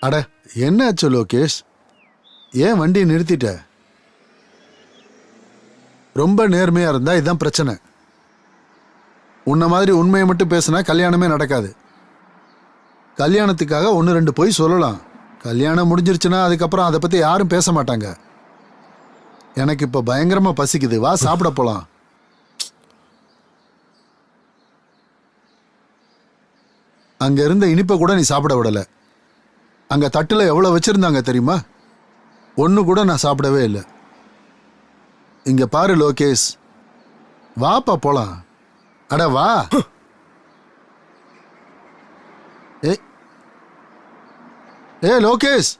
அட, என்ன ஆச்சு லோகேஷ்? ஏன் வண்டியை நிறுத்திட்ட? ரொம்ப நேர்மையா இருந்தா இதுதான் பிரச்சனை. உன்ன மாதிரி உண்மையை மட்டும் பேசினா கல்யாணமே நடக்காது. கல்யாணத்துக்காக 1-2 போய் சொல்லலாம். கல்யாணம் முடிஞ்சிருச்சுன்னா அதுக்கப்புறம் அதை பத்தி யாரும் பேச மாட்டாங்க. எனக்கு இப்ப பயங்கரமா பசிக்குது, வா சாப்பிட போலாம். அங்க இருந்த இனிப்பை கூட நீ சாப்பிட விடல. அங்க தட்டுல எவ்வளவு வச்சிருந்தாங்க தெரியுமா? ஒண்ணு கூட நான் சாப்பிடவே இல்லை. இங்க பாரு லோகேஷ், வாப்பா போலாம். அட வா. ஏய் ஏ லோகேஷ்,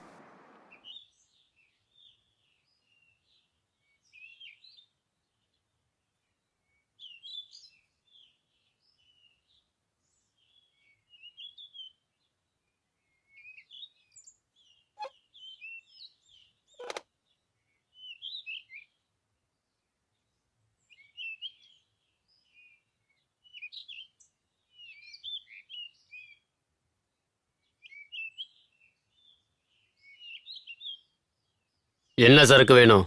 என்ன சரக்கு வேணும்?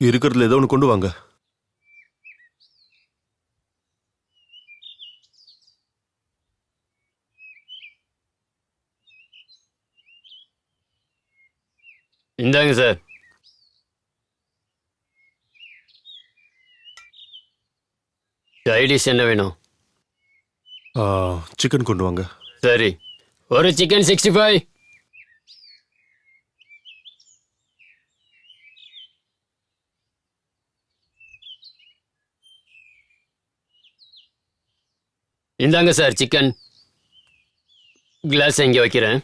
இருக்கிறதுல ஏதோ ஒன்று கொண்டு வாங்க. இந்தாங்க சார். சைடிஷ் என்ன வேணும்? சிக்கன் கொண்டு வாங்க. சரி, ஒரு சிக்கன் 65. இந்தாங்க சார் சிக்கன். கிளாஸ் இங்கே வைக்கிறேன்.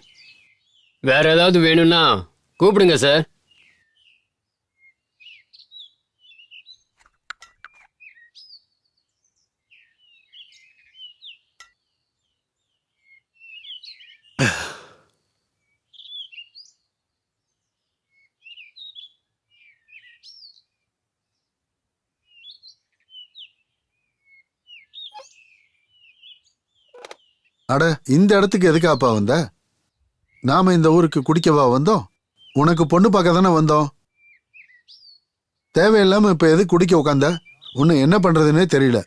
வேற ஏதாவது வேணும்னா கூப்பிடுங்க சார். அட இந்த இடத்துக்கு எதுக்காப்பா வந்த? நாம இந்த ஊருக்கு குடிக்கவா வந்தோம்? உனக்கு பொண்ணு பார்க்க தானே வந்தோம். தேவையில்லாம இப்ப எது குடிக்க உட்காந்த? உன்னை என்ன பண்றதுன்னே தெரியல.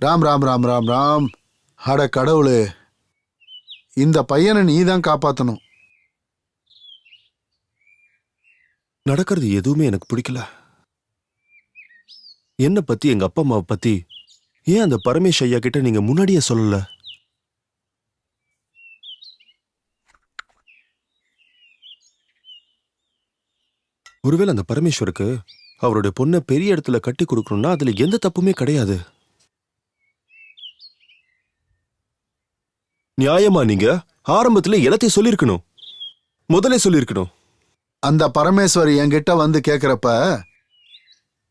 ராம் ராம் ராம் ராம் ராம். அட கடவுளே, இந்த பையனை நீ தான் காப்பாத்தணும். நடக்கிறது எதுவுமே எனக்கு பிடிக்கல. என்ன பத்தி, எங்க அப்பா அம்மாவை பத்தி ஏன் அந்த பரமேஷ் ஐயா கிட்ட நீங்க முன்னாடியே சொல்லல? ஒருவேளை அந்த பரமேஸ்வருக்கு அவருடைய பொண்ணை பெரிய இடத்துல கட்டி கொடுக்கணும்னா அதுல எந்த தப்புமே கிடையாது. நியாயமா நீங்க ஆரம்பத்துல எல்லாத்தையும் சொல்லிருக்கணும், முதலே சொல்லிருக்கணும். அந்த பரமேஸ்வர் என்கிட்ட வந்து கேக்குறப்ப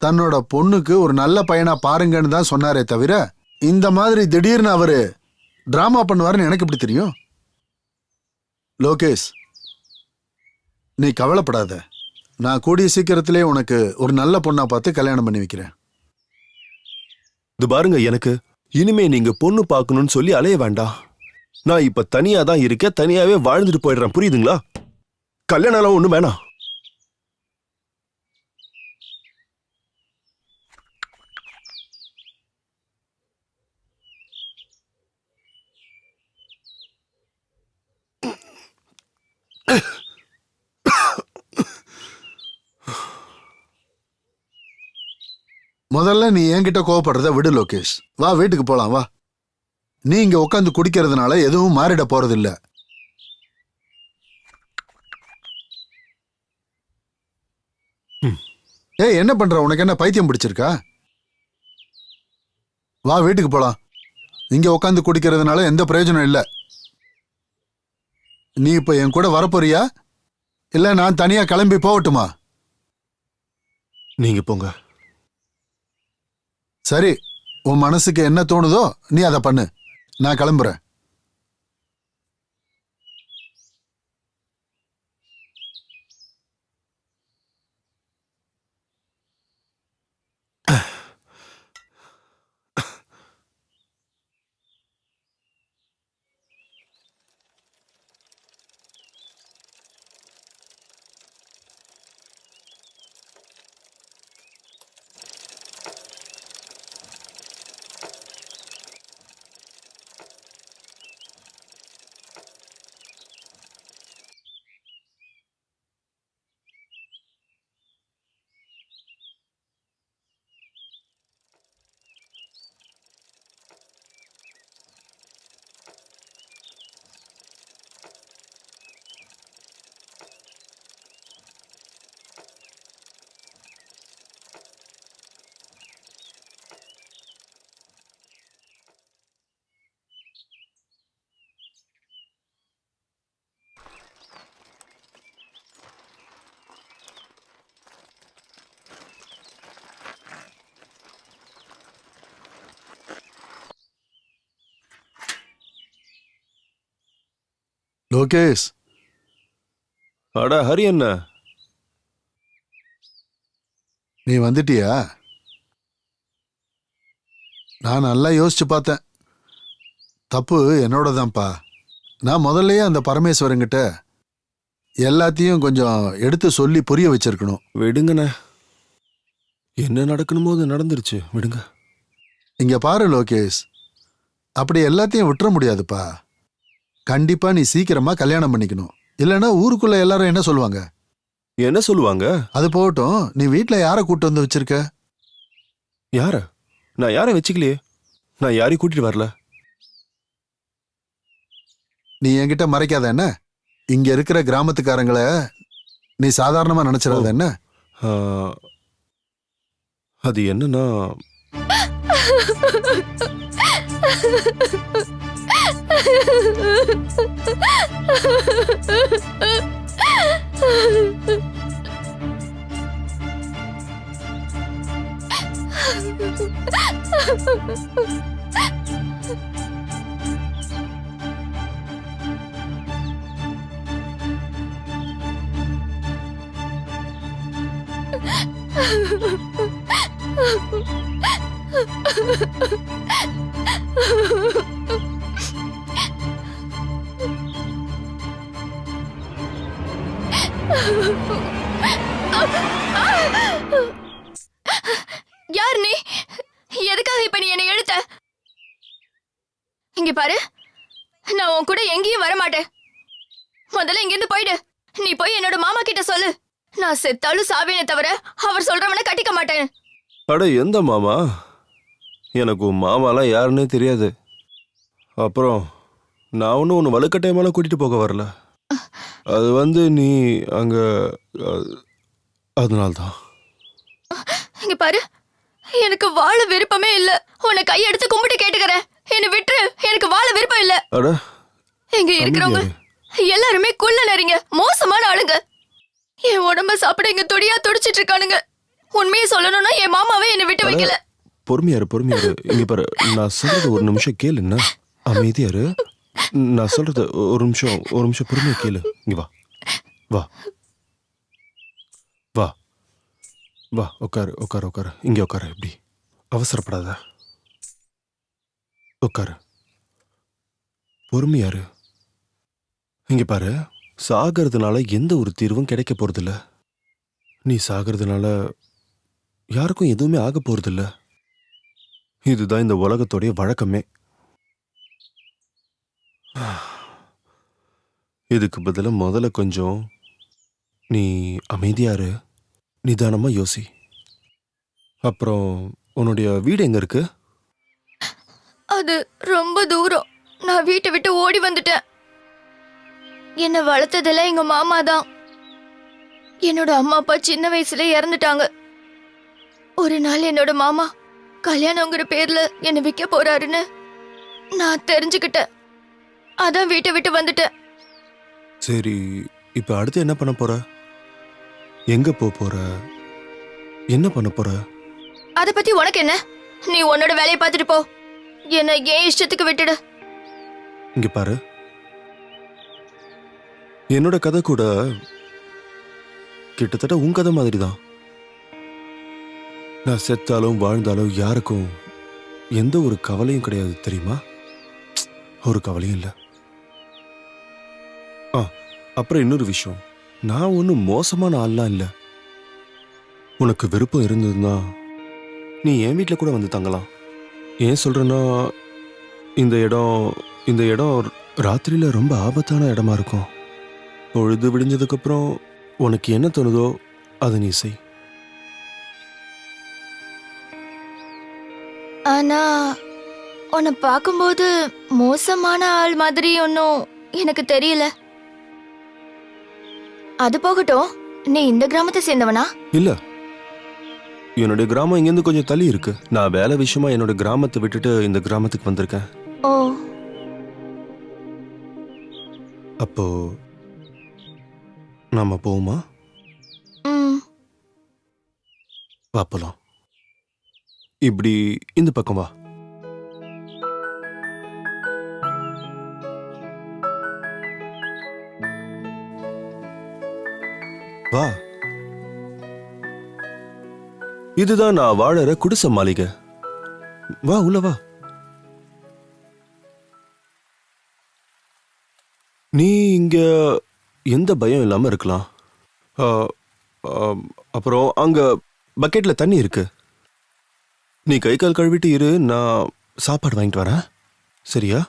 தன்னோட பொண்ணுக்கு ஒரு நல்ல பையனா பாருங்கன்னு தான் சொன்னாரே தவிர, இந்த மாதிரி திடீர்னு அவரு டிராமா பண்ணுவாருன்னு எனக்கு எப்படி தெரியும்? லோகேஷ், நீ கவலைப்படாத. நான் கூடிய சீக்கிரத்திலே உனக்கு ஒரு நல்ல பொண்ணா பார்த்து கல்யாணம் பண்ணி வைக்கிறேன். இது பாருங்க, எனக்கு இனிமே நீங்க பொண்ணு பார்க்கணும்னு சொல்லி அலைய வேண்டாம். நான் இப்ப தனியா தான் இருக்கேன், தனியாவே வாழ்ந்துட்டு போயிடுறேன். புரியுதுங்களா? கல்யாணம் ஒண்ணும் வேணாம். முதல்ல நீ என்கிட்ட கோவப்படுறத விடு லோகேஷ். வா வீட்டுக்கு போலாம் வா. நீ இங்க உட்காந்து குடிக்கிறதுனால எதுவும் மாறிட போறதில்ல. ஏய், என்ன பண்ற? உனக்கு என்ன பைத்தியம் பிடிச்சிருக்கா? வா வீட்டுக்கு போலாம். இங்க உட்காந்து குடிக்கிறதுனால எந்த பிரயோஜனம் இல்ல. நீ இப்ப என் கூட வரப்போறியா இல்ல நான் தனியா கிளம்பி போகட்டுமா? நீங்க போங்க. சரி, உன் மனசுக்கு என்ன தோணுதோ நீ அதை பண்ணு. நான் கிளம்புறேன். லோகேஷ், அட ஹரி என்ன நீ வந்துட்டியா? நான் நல்லா யோசிச்சு பார்த்தேன். தப்பு என்னோட தான்ப்பா. நான் முதல்லயே அந்த பரமேஸ்வரங்கிட்ட எல்லாத்தையும் கொஞ்சம் எடுத்து சொல்லி புரிய வச்சிருக்கணும். விடுங்கண்ணே, என்ன நடக்கணுமோ அது நடந்துருச்சு, விடுங்க. இங்க பாரு லோகேஷ், அப்படி எல்லாத்தையும் விட்டுற முடியாதுப்பா. கண்டிப்பா நீ சீக்கிரமா கல்யாணம் பண்ணிக்கணும். இல்லைன்னா ஊருக்குள்ள எல்லாரும் என்ன சொல்லுவாங்க? என்ன சொல்லுவாங்க? அது போகட்டும், நீ வீட்ல யாரை கூட்டு வந்து வச்சிருக்க? யார? நான் யாரையும் வச்சுக்கலையே. நான் யாரையும் கூட்டிட்டு வரல. நீ என்கிட்ட மறைக்காத என்ன? இங்க இருக்கிற கிராமத்துக்காரங்களை நீ சாதாரணமா நினைச்சிடாத என்ன? ஆ, அது என்னன்னா, யார் நீ? எதுக்காக இப்ப நீ என்னை இழுத்த? இங்க பாரு, நான் உன் கூட எங்கேயும் வர மாட்டேன். முதல்ல இங்கிருந்து போயிடு. நீ போய் என்னோட மாமா கிட்ட சொல்லு, நான் செத்தாலும் சாவேனே தவிர அவர் சொல்றவனை கட்டிக்க மாட்டேன். அட எந்த மாமா? எனக்கு உன் மாமாலாம் யாருன்னே தெரியாது. அப்புறம் நான் ஒன்றும் உன்னை வலுக்கட்டாயமாலாம் கூட்டிட்டு போக வரல. அது வந்து நீ அங்க அதனால்தான். இங்க பாரு, எனக்கு வாழ விருப்பமே இல்ல. உன்னை கையெடுத்து கும்பிட்டு கேட்டுக்கிறேன், என்னை விட்டுரு. எனக்கு வாழ விருப்பம் இல்ல. அட இங்க இருக்கிறவங்க எல்லாருமே குள்ள நரிங்க, மோசமான ஆளுங்க. என் உடம்ப சாப்பிட இங்க துடியா துடிச்சிட்டு இருக்கானுங்க. உண்மையை சொல்லணும்னா என் மாமாவே என்னை விட்டு வைக்கல. பொறுமையாரு பொறுமையாரு. இங்க பாரு, நான் சொல்றது ஒரு நிமிஷம் கேளுன்னா. அமைதியாரு. நான் சொல்றது ஒரு நிமிஷம் பொறுமையா கேளு. இங்க வா வா வா வா. உட்காரு உட்காரு உட்காரு. இங்க உட்காரு. இப்படி அவசரப்படாத. உட்காரு. பொறுமையாரு. இங்க பாரு, சாகிறதுனால எந்த ஒரு தீர்வும் கிடைக்க போறதில்ல. நீ சாகிறதுனால யாருக்கும் எதுவுமே ஆக போறதில்ல. இதுதான் இந்த உலகத்தோடைய வழக்கமே. இதுக்கு பதிலா முதல்ல கொஞ்சம் நீ அமைதியாரு, நிதானமா யோசி. அப்புறம் உன்னுடைய வீடு எங்க இருக்கு? அது ரொம்ப தூரம். நான் வீட்டை விட்டு ஓடி வந்துட்டேன். என்னை வளர்த்ததெல்லாம் எங்க மாமா தான். என்னோட அம்மா அப்பா சின்ன வயசுல இறந்துட்டாங்க. ஒரு நாள் என்னோட மாமா கல்யாணங்கிற பேர்ல என்னை விற்க போறாருன்னு நான் தெரிஞ்சுக்கிட்டேன். அதான் வீட்டை விட்டு வந்துட்டேன். சரி, இப்ப அடுத்து என்ன பண்ண போற? எங்க போற? என்ன பண்ண போற? அத பத்தி உனக்கு என்ன? நீ உன்னோட வேலையை பார்த்துட்டு போ. என்ன ஏன் இஷ்டத்துக்கு விட்டுடு. இங்க பாரு, என்னோட கதை கூட கிட்டத்தட்ட உன் கதை மாதிரி தான். நான் செத்தாலும் வாழ்ந்தாலும் யாருக்கும் எந்த ஒரு கவலையும் கிடையாது, தெரியுமா? ஒரு கவலையும் இல்லை. அப்புறம் இன்னொரு விஷயம், நான் ஒன்றும் மோசமான ஆள்லாம் இல்லை. உனக்கு விருப்பம் இருந்ததுன்னா நீ என் வீட்டில் கூட வந்து தங்கலாம். ஏன் சொல்றேன்னா, இந்த இடம் ராத்திரியில ரொம்ப ஆபத்தான இடமா இருக்கும். பொழுது விடிஞ்சதுக்கப்புறம் உனக்கு என்ன தோணுதோ அதை நீ செய். ஆனா உன்னை பார்க்கும்போது மோசமான ஆள் மாதிரி ஒன்னும் எனக்கு தெரியல. அது போகட்டும், நீ இந்த கிராமத்தை சேர்ந்தவனா? இல்ல, என்னுடைய கிராமம் இங்கேருந்து கொஞ்சம் தள்ளி இருக்கு. நான் வேலை விஷயமா என்னோட கிராமத்தை விட்டுட்டு இந்த கிராமத்துக்கு வந்திருக்கேன். ஓ, அப்போ நாம போவோமா? வா போலாம். இப்படி இந்த பக்கம் வா. வா. இதுதான் நான் வாழற குடிசை மாளிகை. வா உள்ள வா. நீ இங்க எந்த பயம் இல்லாம இருக்கலாம். ஆ, ஆ, அப்புறம் அங்க பக்கெட்ல தண்ணி இருக்கு. நீ கை கால் கழுவிட்டு இரு, நான் சாப்பாடு வாங்கிட்டு வரேன். சரியா?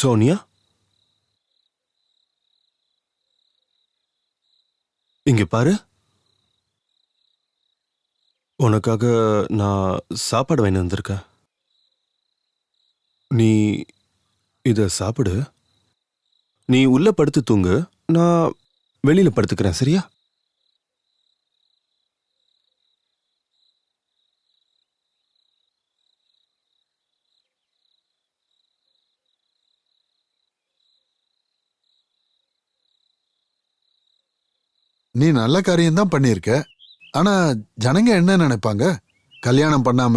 சோனியா, இங்க பாரு. உனக்காக நான் சாப்பாடு வாங்கி வந்திருக்கேன். நீ இத சாப்பிடு. நீ உள்ள படுத்து தூங்கு, நான் வெளியில படுத்துக்கிறேன். சரியா? நீ நல்ல காரியம் தான் பண்ணியிருக்க. ஆனா ஜனங்க என்ன நினைப்பாங்க? கல்யாணம் பண்ணாம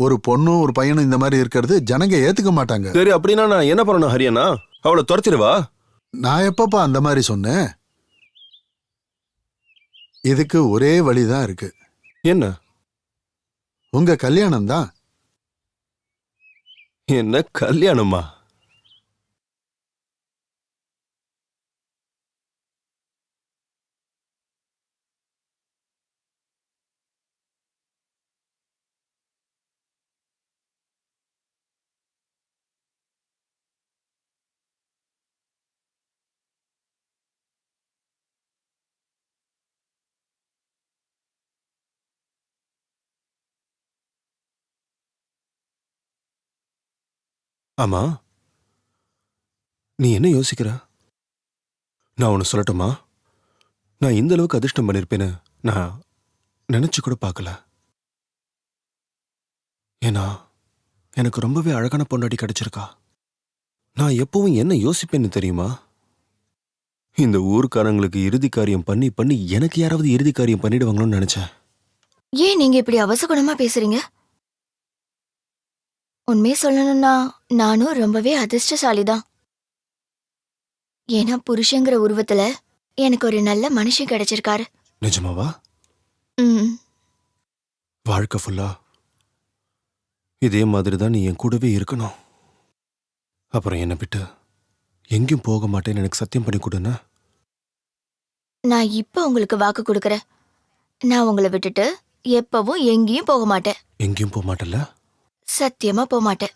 ஒரு பொண்ணும் ஒரு பையனும் இந்த மாதிரி இருக்கிறது ஜனங்க ஏத்துக்க மாட்டாங்க. சரி, அப்படின்னா நான் என்ன பண்ணணும் ஹரியானா? அவளை துரத்திடுவா? நான் எப்பப்பா அந்த மாதிரி சொன்னேன்? இதுக்கு ஒரே வழிதான் இருக்கு. என்ன? உங்க கல்யாணம் தான். என்ன கல்யாணமா? ஆமா, நீ என்ன யோசிக்கிற? நான் ஒன்னு சொல்லட்டுமா? நான் இந்த அளவுக்கு அதிர்ஷ்டம் பண்ணிருப்பேன்னு நான் நினைச்சு கூட பார்க்கல. ஏன்னா எனக்கு ரொம்பவே அழகான பொண்டாட்டி கிடைச்சிருக்கா. நான் எப்பவும் என்ன யோசிப்பேன்னு தெரியுமா? இந்த ஊர்க்காரங்களுக்கு இறுதி காரியம் பண்ணி பண்ணி எனக்கு யாராவது இறுதி காரியம் பண்ணிடுவாங்களோன்னு நினைச்சேன். ஏன் நீங்க இப்படி அவசகுணமா பேசுறீங்க? உண்மையை சொல்லணும்னா நானும் ரொம்பவே அதிர்ஷ்டசாலி தான். ஏன்னா புருஷங்கிற உருவத்துல எனக்கு ஒரு நல்ல மனுஷன் கிடைச்சிருக்காரு. நிஜமாவா? ம். வாழ்க்கை ஃபுல்லா இதே மாதிரி தான் நீ என் கூடவே இருக்கணும். அப்புறம் என்னை விட்டு எங்கேயும் போக மாட்டேன்னு எனக்கு சத்தியம் பண்ணி கொடுன்னா? நான் இப்ப உங்களுக்கு வாக்கு கொடுக்கறேன். நான் உங்களை விட்டுட்டு எப்பவும் எங்கேயும் போக மாட்டேன். எங்கேயும் போக மாட்டல? சத்தியமா போக மாட்டேன்.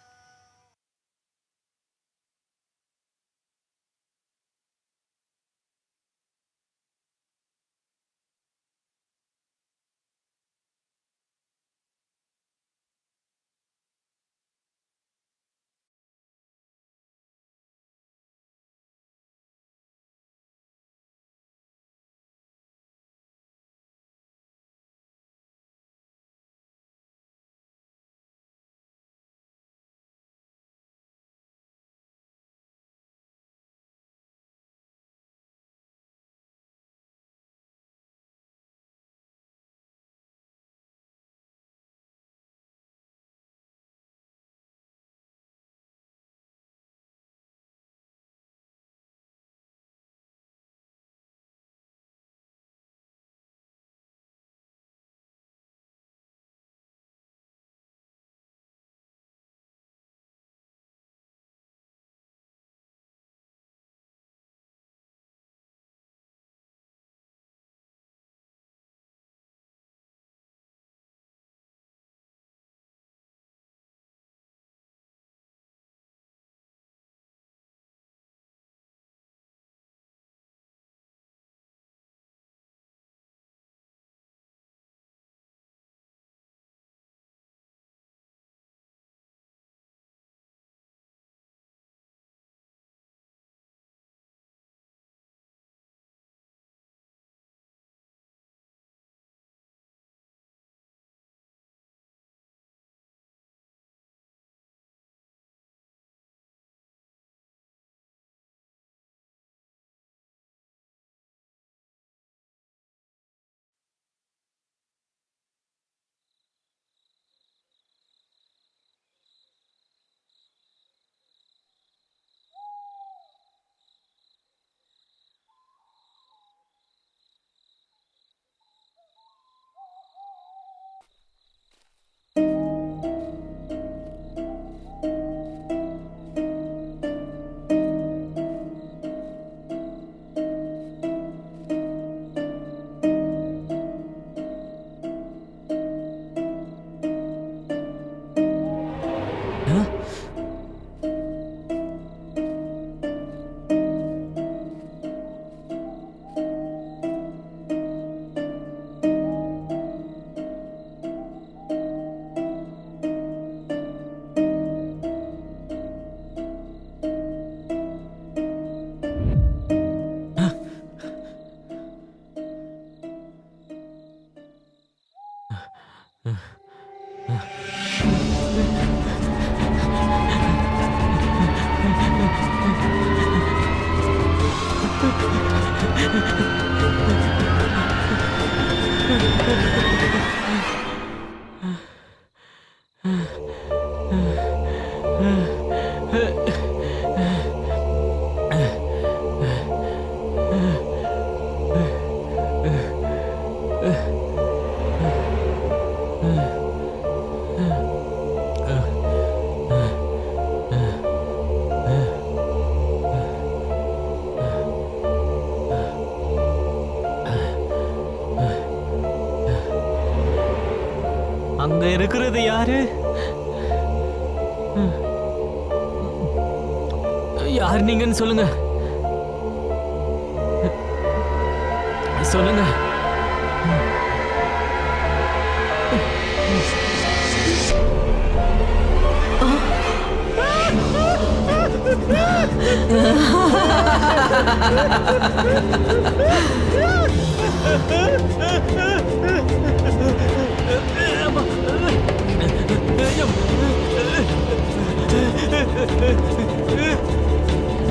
இருக்கிறது யாரு? யார் நீங்கன்னு சொல்லுங்க. சொல்லுங்க.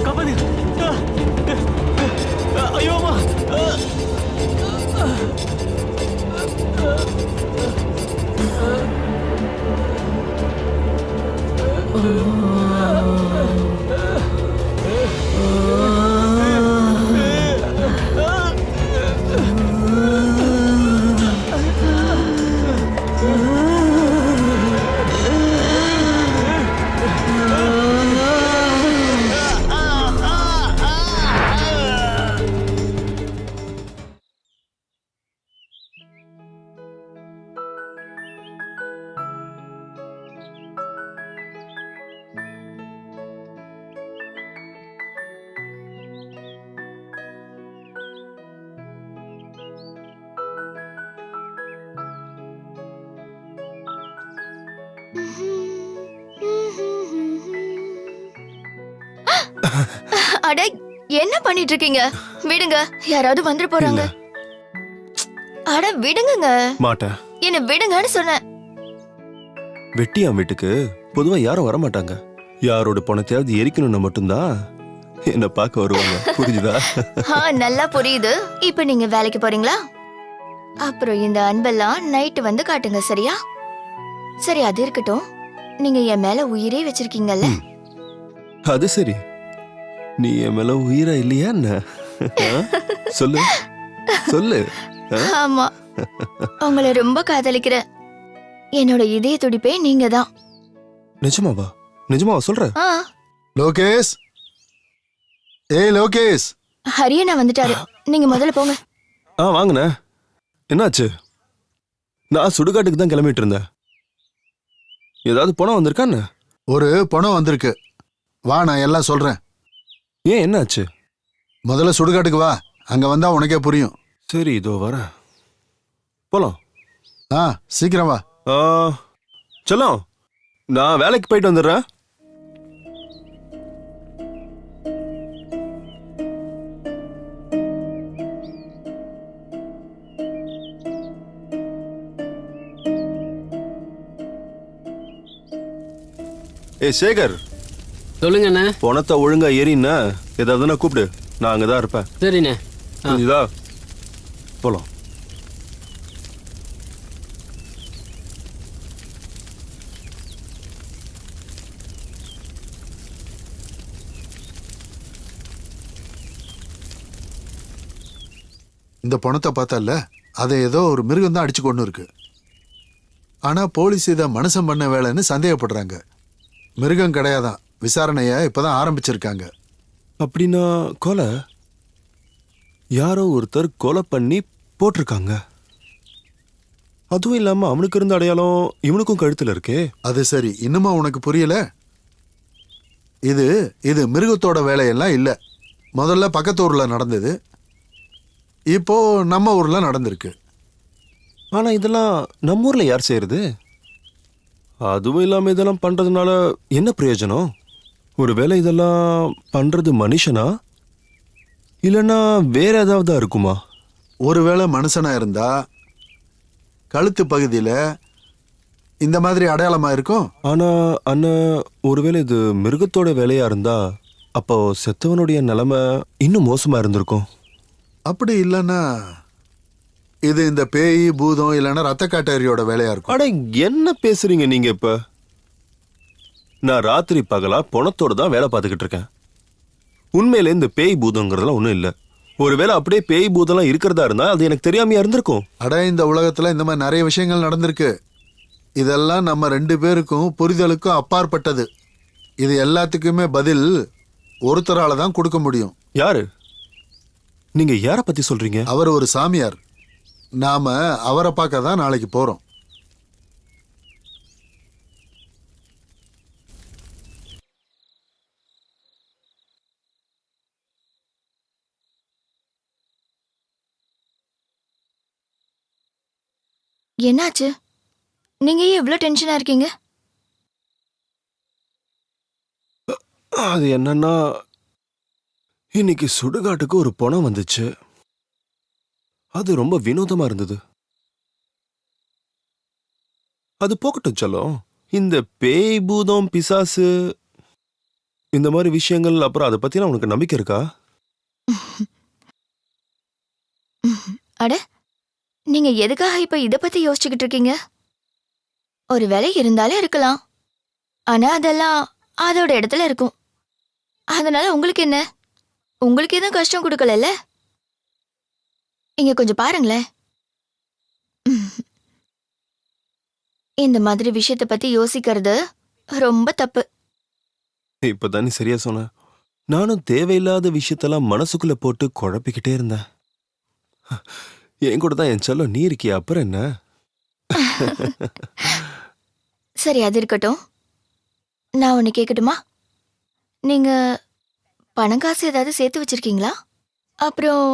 காப்பாத்து. ஐயோ அம்மா. அட என்ன பண்ணிட்டு இருக்கீங்க? விடுங்க, யாராவது வந்துட போறாங்க. அட விடுங்கங்க. மாட்டேன். என்ன விடுங்கன்னு சொன்னேன். வெட்டியா வீட்டுக்கு பொதுவா யாரும் வர மாட்டாங்க. யாரோட பணத்தையாவது எரிக்கணும்னா மட்டும்தான் என்ன பார்க்க வருவாங்க. புரியுதா? நல்லா புரியுது. இப்ப நீங்க வேலைக்கு போறீங்களா? அப்புறம் இந்த அன்பெல்லாம் நைட்டு வந்து காட்டுங்க, சரியா? சரி, அது இருக்கட்டும். நீங்க என் மேல உயிரே வச்சிருக்கீங்கல்ல? அது சரி, நீ என் மேல உயிரா இல்லையா என்ன? சொல்லு சொல்லு. ஆமா, உங்களை ரொம்ப காதலிக்கிறேன். என்னோட இதய துடிப்பே நீங்க தான். நிஜமாவா? நிஜமாவா சொல்ற? லோகேஷ், ஏய் லோகேஷ். ஹரியண்ணா வந்துட்டாரு, நீங்க முதல்ல போங்க. வாங்கண்ணே. என்னாச்சு? நான் சுடுகாட்டுக்கு தான் கிளம்பிட்டு இருந்தேன். ஏதாவது பணம் வந்திருக்கான்னு? ஒரு பணம் வந்திருக்கு. வா, நான் எல்லாம் சொல்றேன். ஏன், என்னாச்சு? முதல்ல சுடுகாட்டுக்கு வா, அங்க வந்தா உனக்கே புரியும். சரி, இதோ வரேன். போலாம். சீக்கிரம் வா. செல்லம், நான் வேலைக்கு போயிட்டு வந்துடுறேன். சேகர், சொல்லுங்கண்ணே. பணத்தை ஒழுங்கா ஏறினா ஏதாவதுன்னா கூப்பிடு, நான் அங்கதான் இருப்பேன். சரிண்ணே. புரியுதா? போலாம். இந்த பணத்தை பார்த்தல, அதை ஏதோ ஒரு மிருகம் தான் அடிச்சு கொண்டு இருக்கு. ஆனா போலீஸ் இதை மனுஷன் பண்ண வேலைன்னு சந்தேகப்படுறாங்க. மிருகம் கிடையாதான். விசாரணைய இப்பதான் ஆரம்பிச்சிருக்காங்க. அப்படின்னா கொலை யாரோ ஒருத்தர் கொலை பண்ணி போட்டிருக்காங்க. அதுவும் இல்லாம அவனுக்கு இருந்த அடையாளம் இவனுக்கும் கழுத்துல இருக்கே. அது சரி, இன்னுமா உனக்கு புரியல? இது இது மிருகத்தோட வேலையெல்லாம் இல்ல. முதல்ல பக்கத்து ஊர்ல நடந்தது, இப்போ நம்ம ஊர்ல நடந்திருக்கு. ஆனா இதெல்லாம் நம்ம ஊர்ல யார் செய்யறது? அதுவும் இல்லாம இதெல்லாம் பண்றதுனால என்ன பிரயோஜனம்? ஒருவேளை இதெல்லாம் பண்றது மனுஷனா இல்லைன்னா வேற ஏதாவது இருக்குமா? ஒருவேளை மனுஷனா இருந்தா கழுத்து பகுதியில இந்த மாதிரி அடையாளமா இருக்கும். ஆனா அண்ணன், ஒருவேளை இது மிருகத்தோட வேலையா இருந்தா அப்போ செத்தவனுடைய நிலைமை இன்னும் மோசமா இருந்திருக்கும். அப்படி இல்லைன்னா இது இந்த பேய் பூதம் இல்லைன்னா ரத்த காட்டேரியோட வேலையா இருக்கும். அட என்ன பேசுறீங்க நீங்க? இப்ப நான் ராத்திரி பகலா பணத்தோட தான் வேலை பார்த்துக்கிட்டு இருக்கேன். உண்மையில இந்த பேய் பூதங்கிறதுலாம் ஒன்றும் இல்லை. ஒருவேளை அப்படியே பேய் பூதம்லாம் இருக்கிறதா இருந்தா அது எனக்கு தெரியாமையா இருந்திருக்கும். அட இந்த உலகத்துல இந்த மாதிரி நிறைய விஷயங்கள் நடந்திருக்கு. இதெல்லாம் நம்ம 2 பேருக்கும் புரிதலுக்கும் அப்பாற்பட்டது. இது எல்லாத்துக்குமே பதில் ஒருத்தரால தான் கொடுக்க முடியும். யாரு? நீங்க யார பத்தி சொல்றீங்க? அவர் ஒரு சாமியார். நாம அவரை பார்க்க தான் நாளைக்கு போறோம். என்னாச்சு? நீங்க ஏன் இவ்ளோ டென்ஷனா இருக்கீங்க? அது என்னன்னா, இன்னைக்கு சுடுகாட்டுக்கு ஒரு பணம் வந்துச்சு. அது ரொம்ப வினோதமா இருந்தது. அது போகட்டும் செல்லம். இந்த பேய் பூதம் பிசாசு இந்த மாதிரி விஷயங்கள், அப்புறம் அதை பத்திலாம் உனக்கு நம்பிக்கை இருக்கா? அட, நீங்க எதுக்காக இப்ப இத பத்தி யோசிச்சுக்கிட்டு இருக்கீங்க? ஒரு வேலை இருந்தாலே இருக்கலாம். ஆனா அதெல்லாம் அதோட இடத்துல இருக்கும். அதனால உங்களுக்கு என்ன? உங்களுக்கு எதுவும் கஷ்டம் கொடுக்கலல்ல? இங்க கொஞ்சம் பாருங்களேன். இந்த மாதிரி விஷயத்தை பத்தி யோசிக்கிறது ரொம்ப தப்பு. இப்பதான் நீ சரியா சொன்ன. நானும் தேவையில்லாத விஷயத்தெல்லாம் மனசுக்குள்ள போட்டு குழப்பிக்கிட்டே இருந்தேன். என் கூட தான் என் செல்லம் நீ இருக்கிய, அப்புறம் என்ன? சரி, அது இருக்கட்டும். நான் ஒன்னு கேட்கட்டுமா? நீங்க பணம் காசு ஏதாவது சேர்த்து வச்சிருக்கீங்களா? அப்புறம்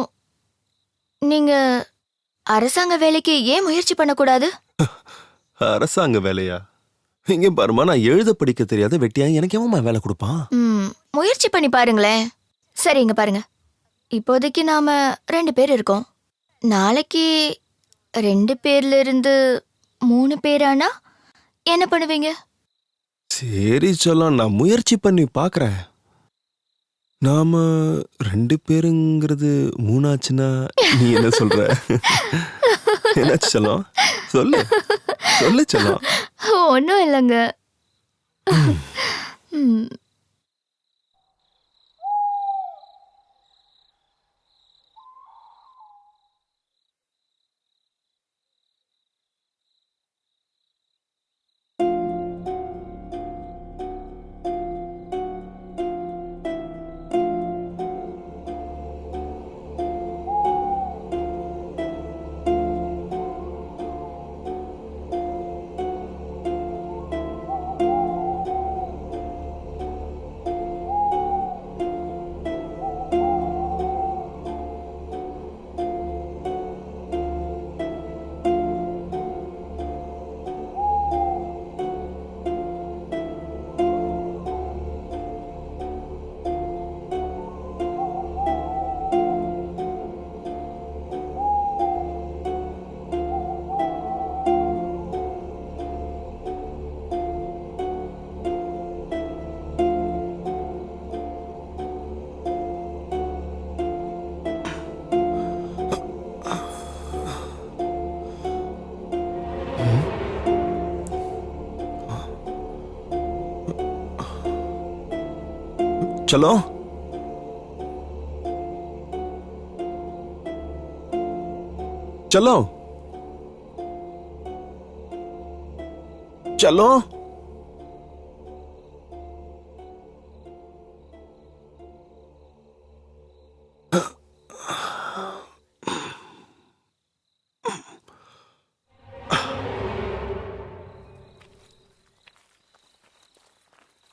நீங்க அரசாங்க வேலைக்கு ஏன் முயற்சி பண்ணக்கூடாது? அரசாங்க வேலையா? இங்க பாருமா, நான் எழுத படிக்க தெரியாத வெட்டியா, எனக்கு எவன் வேலை கொடுப்பான்? முயற்சி பண்ணி பாருங்களேன். சரி, இங்க பாருங்க. இப்போதைக்கு நாம 2 பேர் இருக்கோம். நாளைக்கு 2 பேர்ல இருந்து 3 பேரானா என்ன பண்ணுவீங்க? சரி செல்லம், நான் முயற்சி பண்ணி பாக்குறேன். நாம 2 பேருங்கிறது 3 ஆச்சுன்னா நீ என்ன சொல்ற? என்னாச்சு செல்லம்? சொல்லு சொல்லு செல்லம். ஒன்றும் இல்லைங்க. செல்லம், செல்லம், செல்லம்.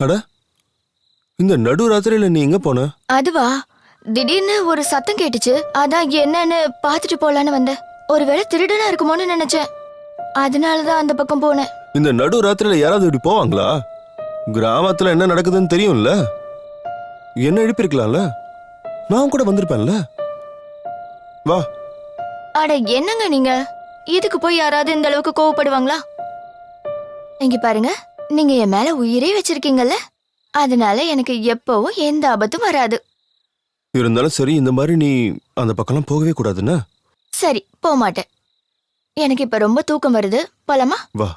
அட, இந்த நடு ராத்திரியில நீ எங்க போன? அதுவா, திடீர்னு ஒரு சத்தம் கேட்டுச்சு. அதான் என்னன்னு பாத்துட்டு போலான்னு வந்தேன். ஒருவேளை திருடனா இருக்குமோன்னு நினைச்சேன். அதனாலதான் அந்த பக்கம் போனேன். இந்த நடு ராத்திரியில யாராவது இப்படி போவாங்களா? கிராமத்துல என்ன நடக்குதுன்னு தெரியும்ல. என்ன எழுப்பிருக்கலாம்ல, நான் கூட வந்திருப்பேன்ல. வா. அட, என்னங்க நீங்க? இதுக்கு போய் யாராவது இந்த அளவுக்கு கோவப்படுவாங்களா? இங்க பாருங்க, நீங்க என் மேல உயிரே வச்சிருக்கீங்கல்ல, அதனால எனக்கு எப்பவும் எந்த ஆபத்தும் வராது. இருந்தாலும் சரி, இந்த மாதிரி நீ அந்த பக்கம்லாம் போகவே கூடாதுன்னு. சரி, போக மாட்டேன். எனக்கு இப்ப ரொம்ப தூக்கம் வருது. போலாமா? வா.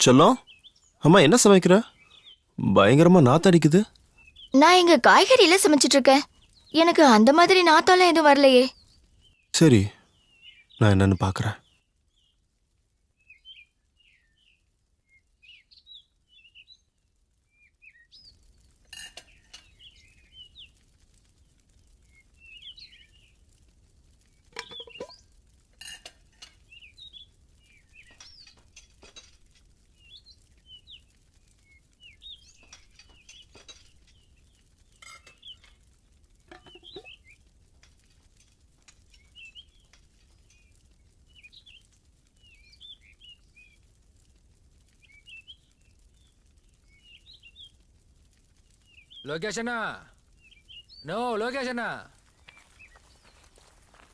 செல்லம், அம்மா என்ன சமைக்கிற? பயங்கரமா நாத்தடிக்குது. நான் இங்க காய்கறியில சமைச்சிட்டு இருக்கேன். எனக்கு அந்த மாதிரி நாத்தம்லாம் எதுவும் வரலையே. சரி, நான் என்னன்னு பார்க்கறேன். லொகேஷனா? நோ லொகேஷனா?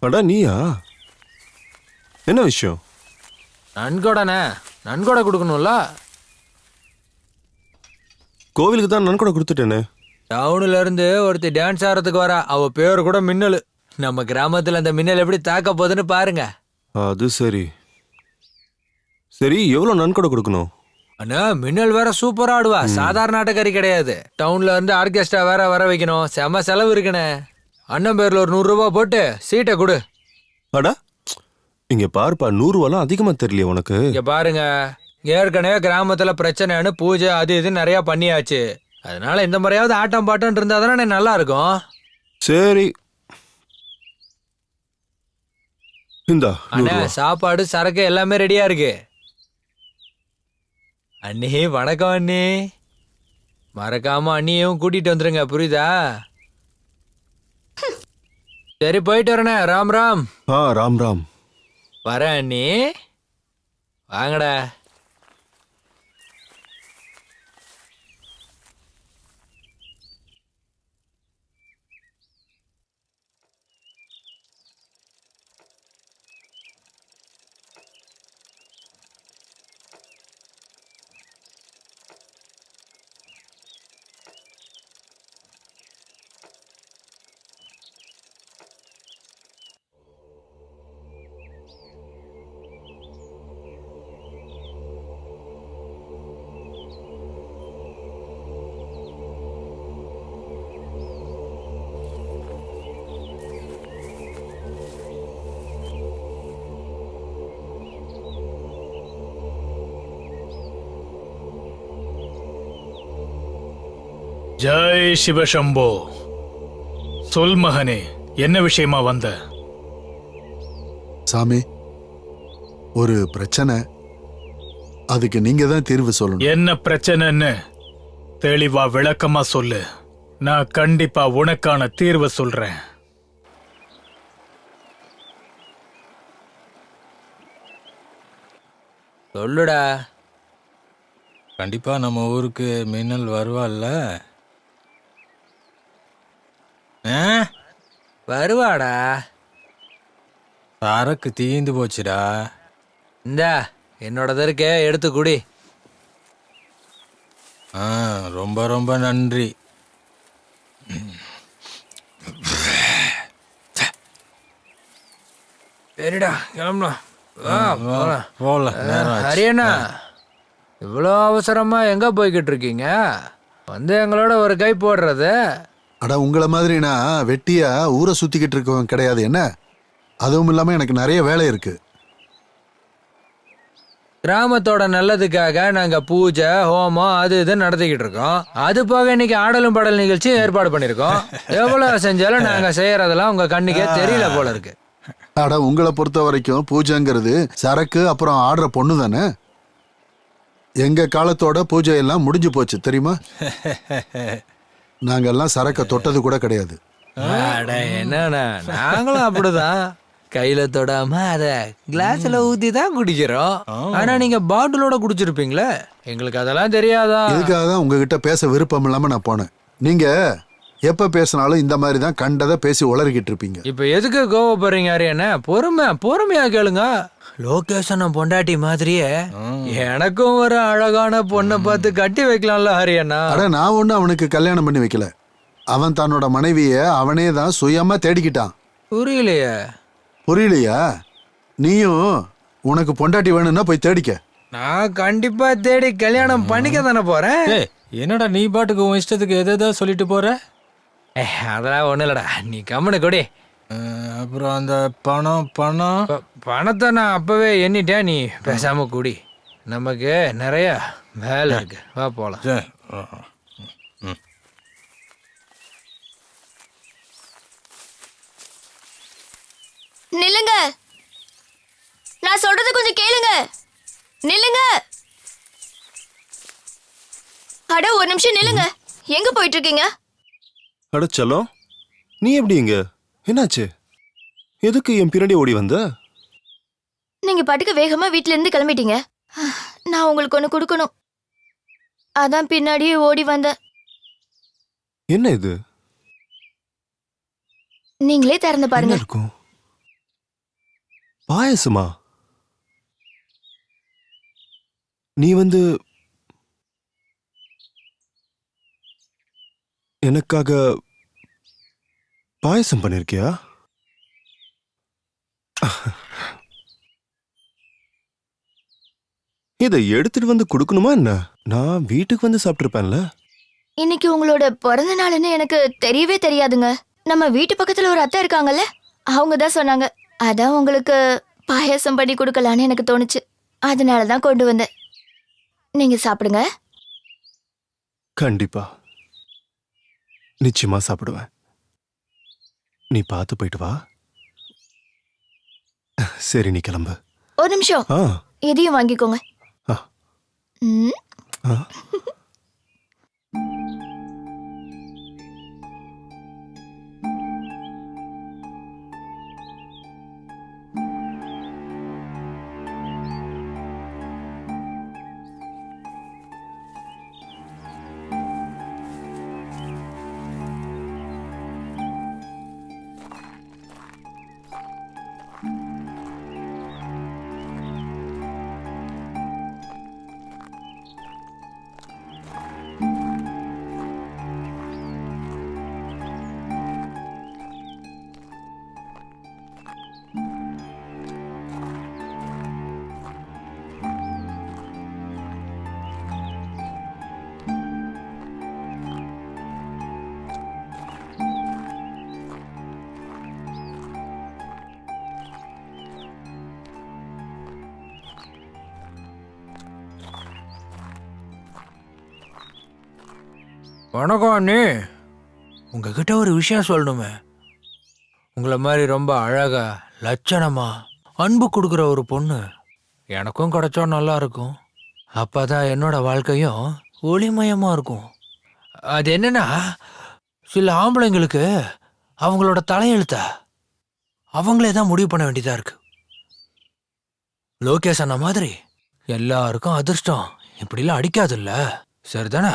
அடா நீயா? என்ன விஷயம்? நன்கொடனே நன்கொடை கொடுக்கணும்ல. கோவிலுக்கு தான் நன்கொடை கொடுத்துட்டேனே. டவுன்ல இருந்து ஒருத்தி டான்ஸ் ஆடுறதுக்கு வரா. அவ பேர் கூட மின்னல். நம்ம கிராமத்துல அந்த மின்னல் எப்படி தாக்க போகுதுன்னு பாருங்க. அது சரி. சரி, எவ்வளவு நன்கொடை கொடுக்கணும்? அண்ணா மின்னல் வேற சூப்பரா ஆடுவா. சாதாரண ஆட்டக்காரி கிடையாது. டவுன்ல இருந்து ஆர்கெஸ்ட்ரா வேற வர வைக்கணும். செம செலவு இருக்குண்ணே. அண்ணன் பேர்ல ஒரு 100 ரூபாய் போட்டு சீட்டை கொடு. அடா இங்க பாருப்பா, 100 ரூபாலாம் அதிகமா தெரியலையே உனக்கு? இங்க பாருங்க, ஏற்கனவே கிராமத்துல பிரச்சனைன்னு பூஜை அது இது நிறைய பண்ணியாச்சு. அதனால இந்த முறையாவது ஆட்டம் பாட்டம் இருந்தா தானே நல்லா இருக்கும். சரி இந்தா. அண்ணா சாப்பாடு சரக்கு எல்லாமே ரெடியா இருக்கு. அண்ணி வணக்கம் அண்ணி. மறக்காம அண்ணியும் கூட்டிட்டு வந்துருங்க, புரியுதா? சரி போயிட்டு வரேண்ணே. ராம் ராம். ராம் ராம். வரேன் அண்ணி. வாங்கடா. ஜெய் சிவசம்போ. சொல் மகனே, என்ன விஷயமா வந்த? சாமி, ஒரு பிரச்சனை. அதுக்கு நீங்க தான் தீர்வு சொல்லணும். என்ன பிரச்சனைன்னு தெளிவா விளக்கமா சொல்லு. நான் கண்டிப்பா உனக்கான தீர்வு சொல்றேன். சொல்லுடா. கண்டிப்பா நம்ம ஊருக்கு மின்னல் வருவாள்ல? வருவாடா. சரக்கு தீந்து போச்சுடா. இந்தா என்னோடது இருக்கே, எடுத்து குடி. ரொம்ப ரொம்ப நன்றி. சரிடா கிளம்பலாம். ஹரியண்ணா, இவ்வளோ அவசரமா எங்க போய்கிட்டு இருக்கீங்க? வந்து எங்களோட ஒரு கை போடுறது. அட உங்களை மாதிரி நான் வெட்டியா ஊரை சுத்திக்கிட்டு இருக்கவன் கிடையாது என்ன. அதுவும் இல்லாம எனக்கு நிறைய வேலை இருக்கு. கிராமத்தோட நல்லதுக்காக நாங்க பூஜை ஹோமம் அது இது நடத்திக்கிட்டு இருக்கோம். அது போக இன்னைக்கு ஆடலும் பாடல் நிகழ்ச்சி ஏற்பாடு பண்ணிருக்கோம். எவ்வளவு செஞ்சாலும் நாங்க செய்யறதெல்லாம் உங்க கண்ணுக்கே தெரியல போல இருக்கு. அட உங்களை பொறுத்த வரைக்கும் பூஜைங்கிறது சரக்கு அப்புறம் ஆடுற பொண்ணு தானே. எங்க காலத்தோட பூஜை எல்லாம் முடிஞ்சு போச்சு தெரியுமா. நாங்கெல்லாம் சரக்க தொட்டது கூட கிடையாது. என்னண்ணா, நாங்களும் அப்படிதான். கையில தொடாம அத கிளாஸ்ல ஊத்தி தான் குடிக்கிறோம். ஆனா நீங்க பாட்டிலோட குடிச்சிருப்பீங்களே, எங்களுக்கு அதெல்லாம் தெரியாதா? இதுக்காக தான் உங்ககிட்ட பேச விருப்பம் இல்லாம நான் போனேன். நீங்க எப்ப பேசினாலும் இந்த மாதிரி தான் கண்டதை பேசி உளறிக்கிட்டு இருப்பீங்க. இப்ப எதுக்கு கோவப்படுறீங்க என்ன? பொறுமையா கேளுங்க. லோகேஷன் பொண்டாட்டி மாதிரியே எனக்கும் ஒரு அழகான பொண்ணை பார்த்து கட்டி வைக்கலாம்ல ஹரியண்ணா. அட நான் ஒண்ணு அவனுக்கு கல்யாணம் பண்ணி வைக்கல. அவன் தன்னோட மனைவிய அவனே தான் சுயமா தேடிக்கிட்டான். புரியலையா? புரியலையா? நீயும் உனக்கு பொண்டாட்டி வேணும்னா போய் தேடிக்க. நான் கண்டிப்பா தேடி கல்யாணம் பண்ணிக்க தானே போறேன். ஏய் என்னடா நீ பாட்டுக்கு உன் இஷ்டத்துக்கு எதோ சொல்லிட்டு போற? அதெல்லாம் ஒண்ணும் இல்லடா, நீ கம்முனு கொடி. அப்புறம் அந்த பணம் பணத்தை நான் அப்பவே எண்ணிட்டேன், நீ பேசாம கூடி. நமக்கு நிறைய வேலை இருக்கு, வா போலாம். நில்லுங்க, நான் சொல்றது கொஞ்சம் கேளுங்க. நில்லுங்க. அட ஒரு நிமிஷம் நில்லுங்க. எங்க போயிட்டு இருக்கீங்க? அட செல்லம், நீ எப்படி இங்க? என்னாச்சு? எதுக்கு என் பின்னாடி ஓடி வந்த? நீங்க பாட்டுக்கு வேகமா வீட்ல இருந்து கிளம்பிட்டீங்க. நான் உங்களுக்கு ஒண்ணு கொடுக்கணும், அதான் பின்னாடியே ஓடி வந்தேன். என்ன இது? நீங்களே திறந்து பாருங்க. என்ன இருக்கும்? பாயசமா? நீ எனக்காக பாயசம் பண்ணிருக்கியா? இதை எடுத்துட்டு வந்து கொடுக்கணுமா என்ன? நான் வீட்டுக்கு வந்து சாப்பிட்டுருப்பேன்ல. இன்னைக்கு உங்களோட பிறந்த நாள்னு எனக்கு தெரியவே தெரியாதுங்க. நம்ம வீட்டு பக்கத்துல ஒரு அத்தை இருக்காங்கல்ல, அவங்க தான் சொன்னாங்க. அதான் உங்களுக்கு பாயாசம் பண்ணி கொடுக்கலான்னு எனக்கு தோணுச்சு, அதனாலதான் கொண்டு வந்தேன். நீங்க சாப்பிடுங்க. கண்டிப்பா, நிச்சயமா சாப்பிடுவேன். நீ பார்த்து போயிட்டு வா. சரி, நீ கிளம்பு. ஒரு நிமிஷம், இதையும் வாங்கிக்கோங்க. ம். வணக்கம் அண்ணி, உங்ககிட்ட ஒரு விஷயம் சொல்லணுமே. உங்களை மாதிரி ரொம்ப அழகா லட்சணமா அன்பு கொடுக்குற ஒரு பொண்ணு எனக்கும் கிடைச்சா நல்லா இருக்கும். அப்பதான் என்னோட வாழ்க்கையும் ஒளிமயமா இருக்கும். அது என்னன்னா, சில ஆம்பளைங்களுக்கு அவங்களோட தலையெழுத்த அவங்களே தான் முடிவு பண்ண வேண்டியதா இருக்கு. லோகேஷ் அண்ணா மாதிரி எல்லாருக்கும் அதிர்ஷ்டம் இப்படிலாம் அடிக்காதுல்ல, சரிதானே?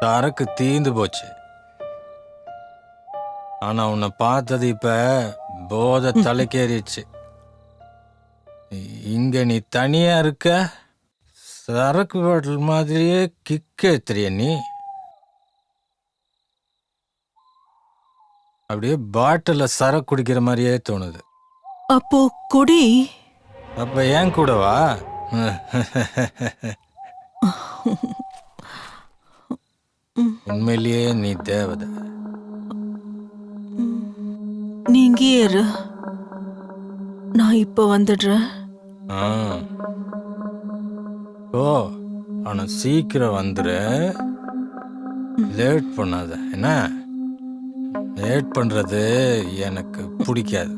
சரக்கு தீந்து போச்சு. ஆனா உன்னை பார்த்தது இப்ப போதை தலைக்கேறிடுச்சு. இங்க நீ தனியா இருக்க, சரக்கு பாட்டில் மாதிரியே கிக் ஏத்துறிய நீ. அப்படியே பாட்டில சரக்கு குடிக்கிற மாதிரியே தோணுது. அப்போ குடி. அப்ப ஏன் கூடவா? உண்மையிலேயே நீ தேவதை. நீ இங்கேயே இரு, நான் இப்ப வந்துடுறேன். ஓ, ஆனா சீக்கிரம் வந்துரு, லேட் பண்ணாத என்ன? லேட் பண்றது எனக்கு பிடிக்காது.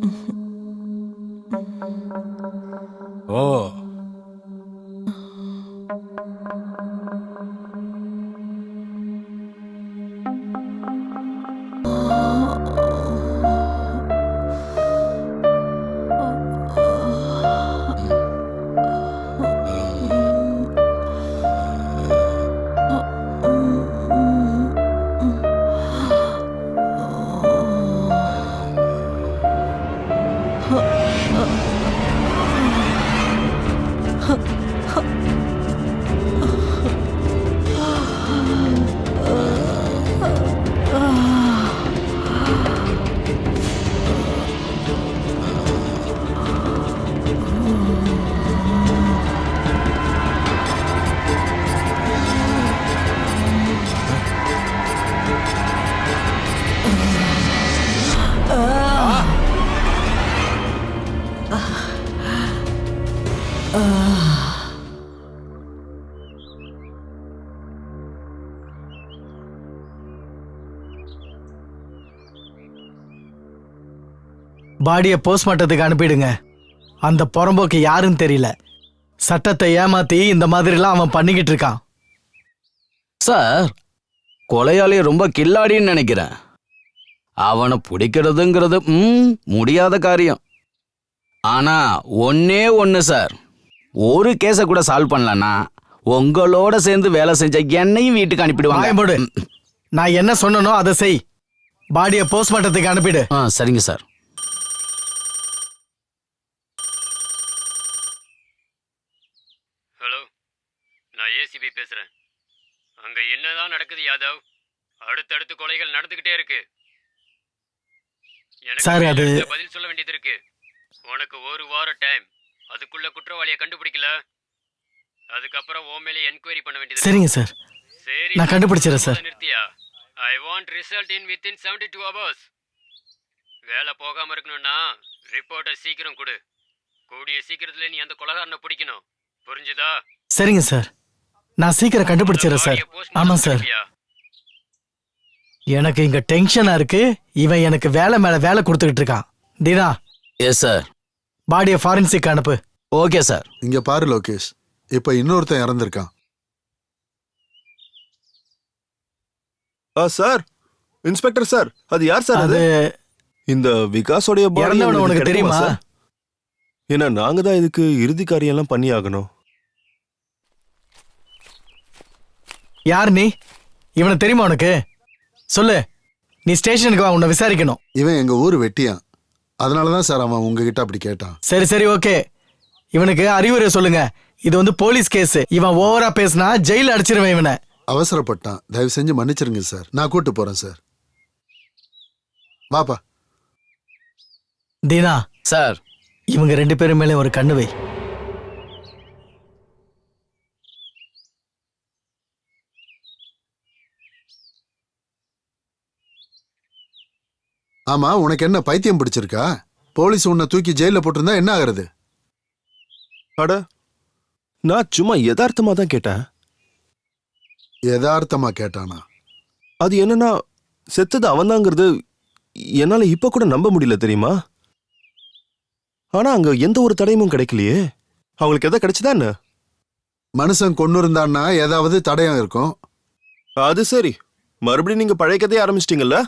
ஓ, பாடியை போஸ்ட்மார்ட்டத்துக்கு அனுப்பிடுங்க. அந்த புறம்போக்கு யாருன்னு தெரியல. சட்டத்தை ஏமாத்தி இந்த மாதிரிலாம் அவன் பண்ணிக்கிட்டு இருக்கான். சார், கொலையாளி ரொம்ப கில்லாடின்னு நினைக்கிறேன். அவனை பிடிக்கிறதுங்கிறது முடியாத காரியம். ஆனா ஒன்னே ஒன்று சார், ஒரு கேஸை கூட சால்வ் பண்ணலன்னா உங்களோட சேர்ந்து வேலை செஞ்ச என்னையும் வீட்டுக்கு அனுப்பிடுவாங்க. நான் என்ன சொன்னனோ அதை செய். பாடியை போஸ்ட்மார்ட்டத்துக்கு அனுப்பிடு. சரிங்க சார். ஹலோ, நான் ஏசிபி பேசுறேன். அங்க என்னதான் நடக்குது யாதவ்? அடுத்தடுத்து கொலைகள் நடந்துகிட்டே இருக்கு. சார், அது பதில் சொல்ல வேண்டியது இருக்கு. உனக்கு ஒரு வாரம் டைம். அதுக்குள்ள குற்றவாளியை கண்டுபிடிக்கல, அதுக்கப்புறம் ஓ மேலே என்கொயரி பண்ண வேண்டியது. சரிங்க சார், நான் கண்டுபிடிச்சிடுறேன் சார். நிறுத்தியா? I want result in within 72 hours. வேலை போகாம இருக்கணும்னா ரிப்போர்ட்டை சீக்கிரம் கொடு. கூடிய சீக்கிரத்துல நீ அந்த கொலைகாரனை பிடிக்கணும். புரிஞ்சுதா? சரிங்க சார், நான் சீக்கிரம் கண்டுபிடிச்சிடுறேன் சார். ஆமாம் சார், எனக்கு இங்க டென்ஷனா இருக்கு. இவன் எனக்கு வேலை மேல வேலை கொடுத்துக்கிட்டு இருக்கான். தீனா. Yes sir. பாடியை ஃபாரன்சிக் அனுப்பு. Okay sir. இங்க பாரு லோகேஷ், இப்ப இன்னொருத்தன் இறந்திருக்கான். சார், இன்ஸ்பெக்டர் சார், அது யார் சார்? அது இந்த விகாஸோடைய பாடி உனக்கு தெரியுமா? ஏன்னா நாங்க தான் இதுக்கு இறுதி காரியம் எல்லாம் பண்ணி ஆகணும். யார் நீ? இவனை தெரியுமா உனக்கு? சொல்லு. நீ ஸ்டேஷனுக்கு வா, உன்னை விசாரிக்கணும். இவன் எங்க ஊர் வெட்டியான். அதனாலதான் சார் அவன் உங்ககிட்ட அப்படி கேட்டான். சரி சரி, ஓகே. இவனுக்கு அறிவுரை சொல்லுங்க. இது போலீஸ் கேஸ். இவன் ஓவரா பேசினா ஜெயில அடிச்சிருவேன் இவனை. அவசரப்பட்டான், தயவு செஞ்சு மன்னிச்சிருங்க சார். நான் கூட்டு போறேன் சார். வாப்பா. தீனா. சார், இவங்க 2 பேரும் மேலே ஒரு கண்ணு வை. ஆமா, உனக்கு என்ன பைத்தியம் பிடிச்சிருக்கா? போலீஸ் உன்னை தூக்கி ஜெயில போட்டிருந்தா என்ன ஆகுறது? அட, நான் சும்மா யதார்த்தமா தான் கேட்டேன். யதார்த்தமா கேட்டானா? அது என்னன்னா, செத்தது அவன்தாங்கிறது என்னால இப்ப கூட நம்ப முடியல தெரியுமா? ஆனா அங்க எந்த ஒரு தடயமும் கிடைக்கலையே. அவங்களுக்கு எதாவது கிடைச்சதா என்ன? மனுஷன் கொண்டு இருந்தான்னா ஏதாவது தடயம் இருக்கும். அது சரி, மறுபடியும் நீங்க பழைய கதையை ஆரம்பிச்சிட்டீங்கல்ல?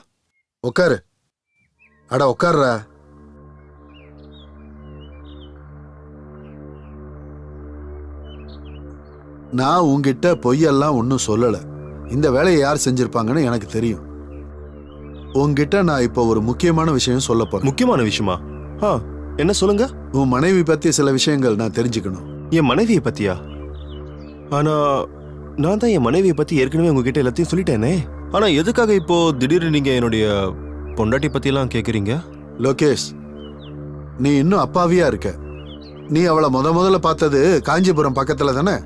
உட்காரு. அட உட்கார்றா. நான் உங்ககிட்ட பொய்யெல்லாம் ஒன்றும் சொல்லல. இந்த வேலையை யார் செஞ்சிருப்பாங்கன்னு எனக்கு தெரியும். உன்கிட்ட நான் இப்போ ஒரு முக்கியமான விஷயம் சொல்ல போறேன். முக்கியமான விஷயமா? என்ன சொல்லுங்க. உன் மனைவி பத்தி சில விஷயங்கள் நான் தெரிஞ்சுக்கணும். என் மனைவியை பத்தியா? ஆனா நான் தான் என் மனைவியை பத்தி ஏற்கனவே உங்ககிட்ட எல்லாத்தையும் சொல்லிட்டேனே. ஆனா எதுக்காக இப்போ திடீர்னு நீங்க என்னுடைய பொண்டாட்டி பத்தி எல்லாம் கேக்குறீங்க? லோகேஷ், நீ இன்னும் அப்பாவியா இருக்க. நீ அவளை முதல்ல பார்த்தது காஞ்சிபுரம் பக்கத்துல தானே?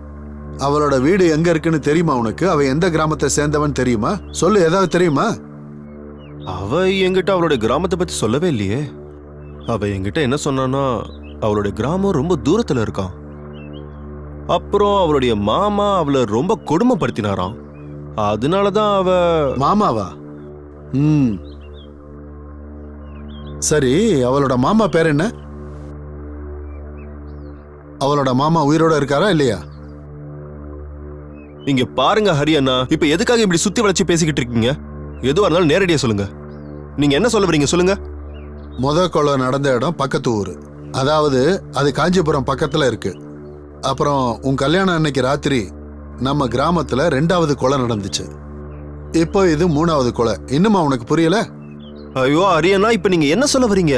அவளோட வீடு எங்க இருக்குன்னு தெரியுமா உனக்கு? அவ எந்த கிராமத்தை சேர்ந்தவன் தெரியுமா? சொல்லு, ஏதாவது தெரியுமா? அவ என்கிட்ட அவளுடைய கிராமத்தை பத்தி சொல்லவே இல்லையே. அவ என்கிட்ட என்ன சொன்னான்னா, அவளுடைய கிராமம் ரொம்ப தூரத்துல இருக்கான். அப்புறம் அவளுடைய மாமா அவளை ரொம்ப கொடுமைப்படுத்தினாராம். அதனாலதான் அவ... மாமாவா? சரி, அவளோட மாமா பேர் என்ன? அவளோட மாமா உயிரோட இருக்காரா இல்லையா? இங்க பாருங்க ஹரி அண்ணா, இப்ப எதுக்காக இப்படி சுத்தி வளைச்சு பேசிக்கிட்டு இருக்கீங்க? எதுவா இருந்தாலும் நேரடியா சொல்லுங்க. நீங்க என்ன சொல்ல வரீங்க சொல்லுங்க. கொலை நடந்த இடம் பக்கத்து ஊரு, அதாவது அது காஞ்சிபுரம் பக்கத்துல இருக்கு. அப்புறம் உன் கல்யாணம் அன்னைக்கு ராத்திரி நம்ம கிராமத்துல 2வது கொலை நடந்துச்சு. இப்போ இது 3வது கொலை. இன்னுமா உனக்கு புரியல? ஐயோ ஹரி அண்ணா, இப்ப நீங்க என்ன சொல்ல வரீங்க?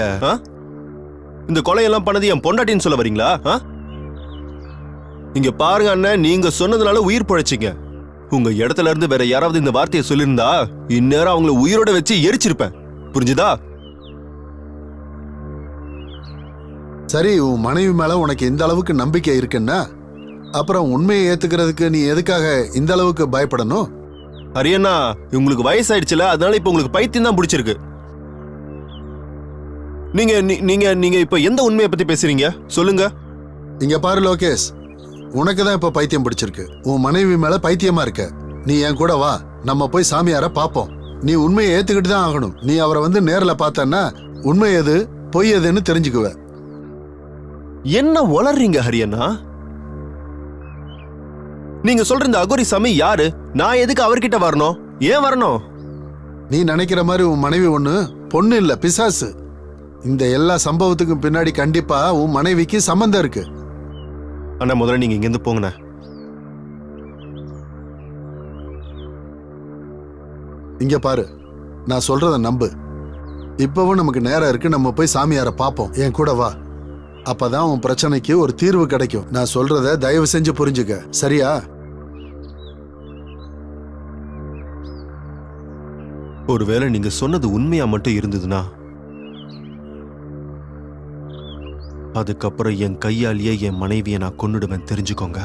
இந்த கொலையெல்லாம் பண்ணது என் பொண்டாட்டின்னு சொல்ல வரீங்களா? இங்க பாருங்க அண்ணன், நீங்க சொன்னதுனால உயிர் பழைச்சிங்க. உங்க இடத்துல இருந்து வேற யாராவது இந்த வார்த்தையை சொல்லியிருந்தா இந்நேரம் அவங்கள உயிரோட வச்சு எரிச்சிருப்பேன். புரிஞ்சுதா? சரி, உன் மனைவி மேல உனக்கு இந்த அளவுக்கு நம்பிக்கை இருக்குன்னா அப்புறம் உண்மையை ஏத்துக்கிறதுக்கு நீ எதுக்காக இந்த அளவுக்கு பயப்படணும்? ஹரியண்ணா, உங்களுக்கு வயசாயிடுச்சுல, அதனால இப்ப உங்களுக்கு பைத்தியம் தான் பிடிச்சிருக்கு. நீங்க நீங்க நீங்க இப்ப எந்த உண்மையை பத்தி பேசுறீங்க சொல்லுங்க. இங்க பாரு லோகேஷ், உனக்கு தான் இப்ப பைத்தியம் பிடிச்சிருக்கு. உன் மனைவி மேல பைத்தியமா இருக்க. நீ என் கூட வா, நம்ம போய் சாமியார பாப்போம். நீ உண்மையை ஏத்துக்கிட்டு தான் ஆகணும். நீ அவரை வந்து நேர்ல பார்த்தன்னா உண்மை எது பொய் எதுன்னு தெரிஞ்சுக்குவ. என்ன வளர்றீங்க ஹரியண்ணா? நீங்க சொல்ற இந்த அகோரி சாமி யாரு? நான் எதுக்கு அவர்கிட்ட வரணும்? ஏன் வரணும்? நீ நினைக்கிற மாதிரி உன் மனைவி ஒண்ணு பொண்ணு இல்ல, பிசாசு. இந்த எல்லா சம்பவத்துக்கும் பின்னாடி கண்டிப்பா உன் மனைவிக்கு சம்பந்தம் இருக்கு. அண்ணா, முதல்ல நீங்க இங்க இருந்து போங்கண்ணா. இங்க பாரு, நான் சொல்றத நம்பு. இப்பவும் நமக்கு நேரம் இருக்கு, நம்ம போய் சாமியார பாப்போம். என் கூட வா, அப்பதான் உன் பிரச்சனைக்கு ஒரு தீர்வு கிடைக்கும். நான் சொல்றத தயவு செஞ்சு புரிஞ்சுக்க, சரியா? ஒருவேளை நீங்க சொன்னது உண்மையா மட்டும் இருந்ததுன்னா அதுக்கப்புறம் என் கையாலேயே என் மனைவியை நான் கொன்னுடுவேன், தெரிஞ்சுக்கோங்க.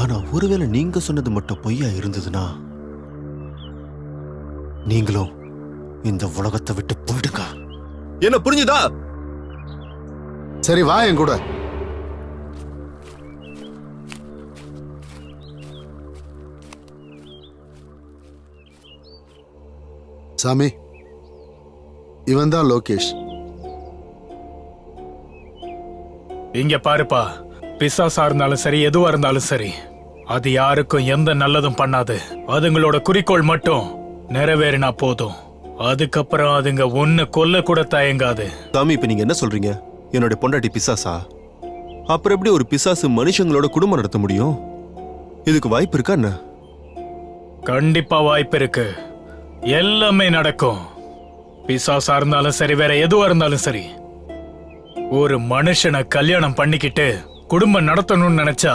ஆனா ஒருவேளை நீங்க சொன்னது மட்டும் பொய்யா இருந்ததுன்னா நீங்களும் இந்த உலகத்தை விட்டு போயிடுங்க. என்ன புரிஞ்சுதா? சரி, வா என் கூட. சாமி, இவன் தான் லோகேஷ். இங்க பாருப்பா, பிசாசா இருந்தாலும் சரி, எதுவா இருந்தாலும் சரி, அது யாருக்கும் எந்த நல்லதும் பண்ணாது. அதுங்களோட குறிக்கோள் மட்டும் நிறைவேறினா போதும். அதுக்கப்புறம் அதுங்க ஒண்ணு கொல்ல கூட தயங்காது. சாமி, இப்ப நீங்க என்ன சொல்றீங்க? என்னோட பொண்டாட்டி பிசாசா? அப்புறம் எப்படி ஒரு பிசாசு மனுஷங்களோட குடும்பம் நடத்த முடியும்? இதுக்கு வாய்ப்பு இருக்கா என்ன? கண்டிப்பா வாய்ப்பு இருக்கு. எல்லாமே நடக்கும். பிசாசா இருந்தாலும் சரி, வேற எதுவா இருந்தாலும் சரி, ஒரு மனுஷனை கல்யாணம் பண்ணிக்கிட்டு குடும்பம் நடத்தணும்னு நினைச்சா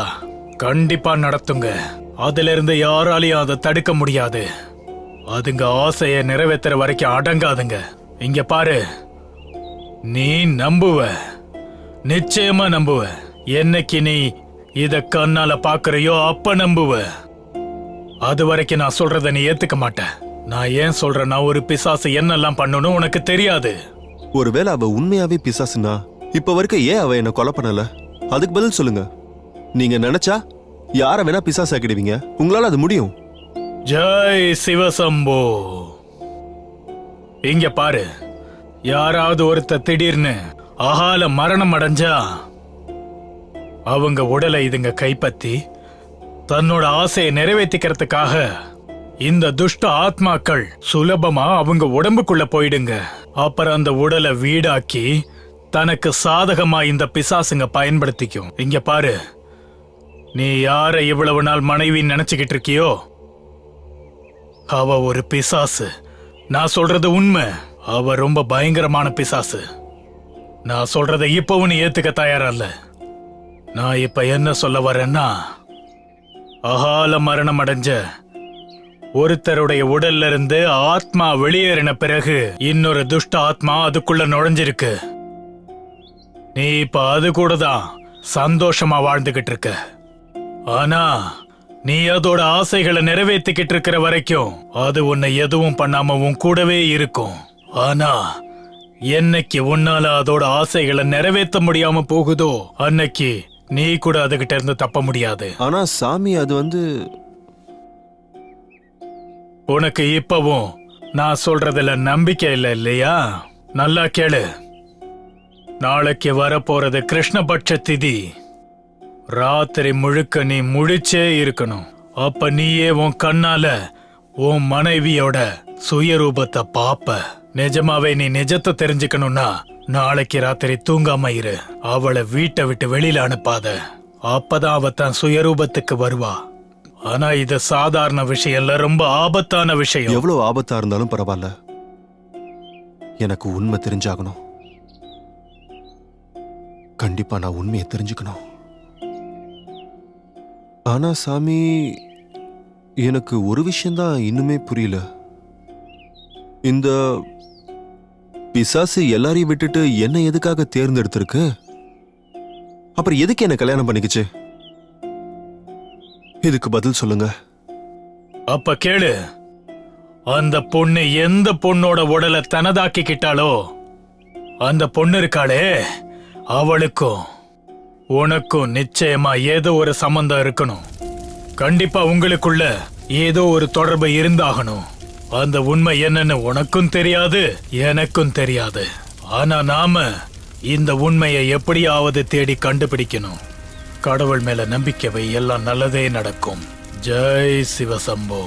கண்டிப்பா நடத்துங்க. அதுல இருந்து யாராலையும் அதை தடுக்க முடியாது. அதுங்க ஆசையை நிறைவேற்றுற வரைக்கும் அடங்காதுங்க. இங்க பாரு, நீ நம்புவ, நிச்சயமா நம்புவ. என்னைக்கு நீ இத கண்ணால பாக்குறியோ அப்ப நம்புவ. அது வரைக்கும் நான் சொல்றத நீ ஏத்துக்க மாட்ட. நான் ஏன் சொல்றேன்னா, ஒரு பிசாசு என்னெல்லாம் பண்ணணும் உனக்கு தெரியாது. ஒருவேளை அவ உண்மையாவே பிசாசுனா இப்ப வரைக்கும் ஏன் அவ என்ன கொலை பண்ணல? அதுக்கு பதில் சொல்லுங்க. நீங்க நினைச்சா யார வேணா பிசாசு ஆக்கிடுவீங்க. உங்களால அது முடியும். ஜெய் சிவசம்போ. இங்க பாரு, யாராவது ஒருத்த திடீர்னு அகால மரணம் அடைஞ்சா அவங்க உடலை இதுங்க கைப்பற்றி தன்னோட ஆசையை நிறைவேற்றிக்கிறதுக்காக இந்த துஷ்ட ஆத்மாக்கள் சுலபமா அவங்க உடம்புக்குள்ள போயிடுங்க. அப்புறம் அந்த உடலை வீடாக்கி தனக்கு சாதகமா இந்த பிசாசுங்க பயன்படுத்திக்கும். இங்க பாரு, நீ யார இவ்வளவு நாள் மனைவி நினைச்சுக்கிட்டு இருக்கியோ அவ ஒரு பிசாசு. நான் சொல்றது உண்மை. அவ ரொம்ப பயங்கரமான பிசாசு. நான் சொல்றத இப்பவும் நீ ஏத்துக்க தயாரா இல்ல. நான் இப்ப என்ன சொல்ல வரேன்னா, அகால மரணம் அடைஞ்ச ஒருத்தருடைய உடல்ல இருந்து ஆத்மா வெளியேறின பிறகு இன்னொரு துஷ்ட ஆத்மா அதுக்குள்ள நுழைஞ்சிருக்கு. நீ இப்ப அது கூட தான் சந்தோஷமா வாழ்ந்துகிட்டு இருக்க. ஆனா நீ அதோட ஆசைகளை நிறைவேற்றிக்கிட்டு இருக்கிற வரைக்கும் அது உன்னை எதுவும் பண்ணாம உன் கூடவே இருக்கும். ஆனா என்னைக்கு உன்னால அதோட ஆசைகளை நிறைவேற்ற முடியாம போகுதோ அன்னைக்கு நீ கூட அதுகிட்ட இருந்து தப்ப முடியாது. ஆனா சாமி, அது உனக்கு இப்பவும் நான் சொல்றதுல நம்பிக்கை இல்லை இல்லையா? நல்லா கேளு. நாளைக்கு வரப்போறது கிருஷ்ணபட்ச திதி. ராத்திரி முழுக்க நீ முழிச்சே இருக்கணும். அப்ப நீயே உன் கண்ணால உன் மனைவியோட சுயரூபத்தை பாப்ப. நிஜமாவே நீ நிஜத்தை தெரிஞ்சுக்கணும்னா நாளைக்கு ராத்திரி தூங்காம இரு. அவளை வீட்டை விட்டு வெளியில அனுப்பாத. அப்பதான் அவ தன் சுயரூபத்துக்கு வருவா. ஆனா இது சாதாரண விஷயம் இல்ல, ரொம்ப ஆபத்தான விஷயம். எவ்வளவு ஆபத்தா இருந்தாலும் பரவாயில்ல, எனக்கு உண்மை தெரிஞ்சாகணும். கண்டிப்பா நான் உண்மையை தெரிஞ்சுக்கணும். ஆனா சாமி, எனக்கு ஒரு விஷயம்தான் இன்னுமே புரியல. இந்த பிசாசு எல்லாரையும் விட்டுட்டு என்ன எதுக்காக தேர்ந்தெடுத்திருக்கு? அப்புறம் எதுக்கு என்ன கல்யாணம் பண்ணிக்கிச்சு? இதுக்கு பதில் சொல்லுங்க. அப்ப கேளு. அந்த பொண்ணு எந்த பொண்ணோட உடலை தனதாக்கிக்கிட்டாலோ அந்த பொண்ணு இருக்காளே, அவளுக்கும் உனக்கும் நிச்சயமா ஏதோ ஒரு சம்பந்தம் இருக்கணும். கண்டிப்பா உங்களுக்குள்ள ஏதோ ஒரு தொடர்பு இருந்தாகணும். அந்த உண்மை என்னன்னு உனக்கும் தெரியாது, எனக்கும் தெரியாது. ஆனா நாம இந்த உண்மையை எப்படியாவது தேடி கண்டுபிடிக்கணும். கடவுள் மேல நம்பிக்கை வை, எல்லாம் நல்லதே நடக்கும். ஜெய் சிவசம்போ.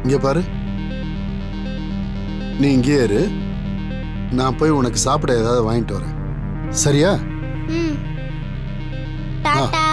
இங்க பாரு, நீ இங்கே இரு. நான் போய் உனக்கு சாப்பிட ஏதாவது வாங்கிட்டு வரேன். சரியா? டாடா.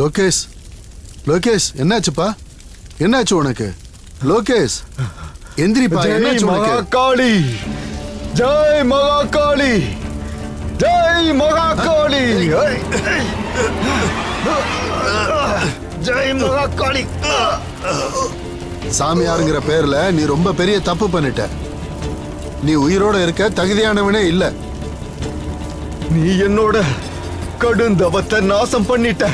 லோகேஷ், லோகேஷ் என்னாச்சுப்பா? என்னாச்சு உனக்கு? லோகேஷ் எந்திரிப்பா, என்னாச்சு உனக்கு? மகாகாளி, ஜெய் மகாகாளி, ஜெய் மகாகாளி, ஜெய் மகாகாளி. சாமியாருங்கிற பேர்ல நீ ரொம்ப பெரிய தப்பு பண்ணிட்ட. நீ உயிரோட இருக்க தகுதியானவனே இல்ல. நீ என்னோட கடுந்தவத்தை நாசம் பண்ணிட்ட.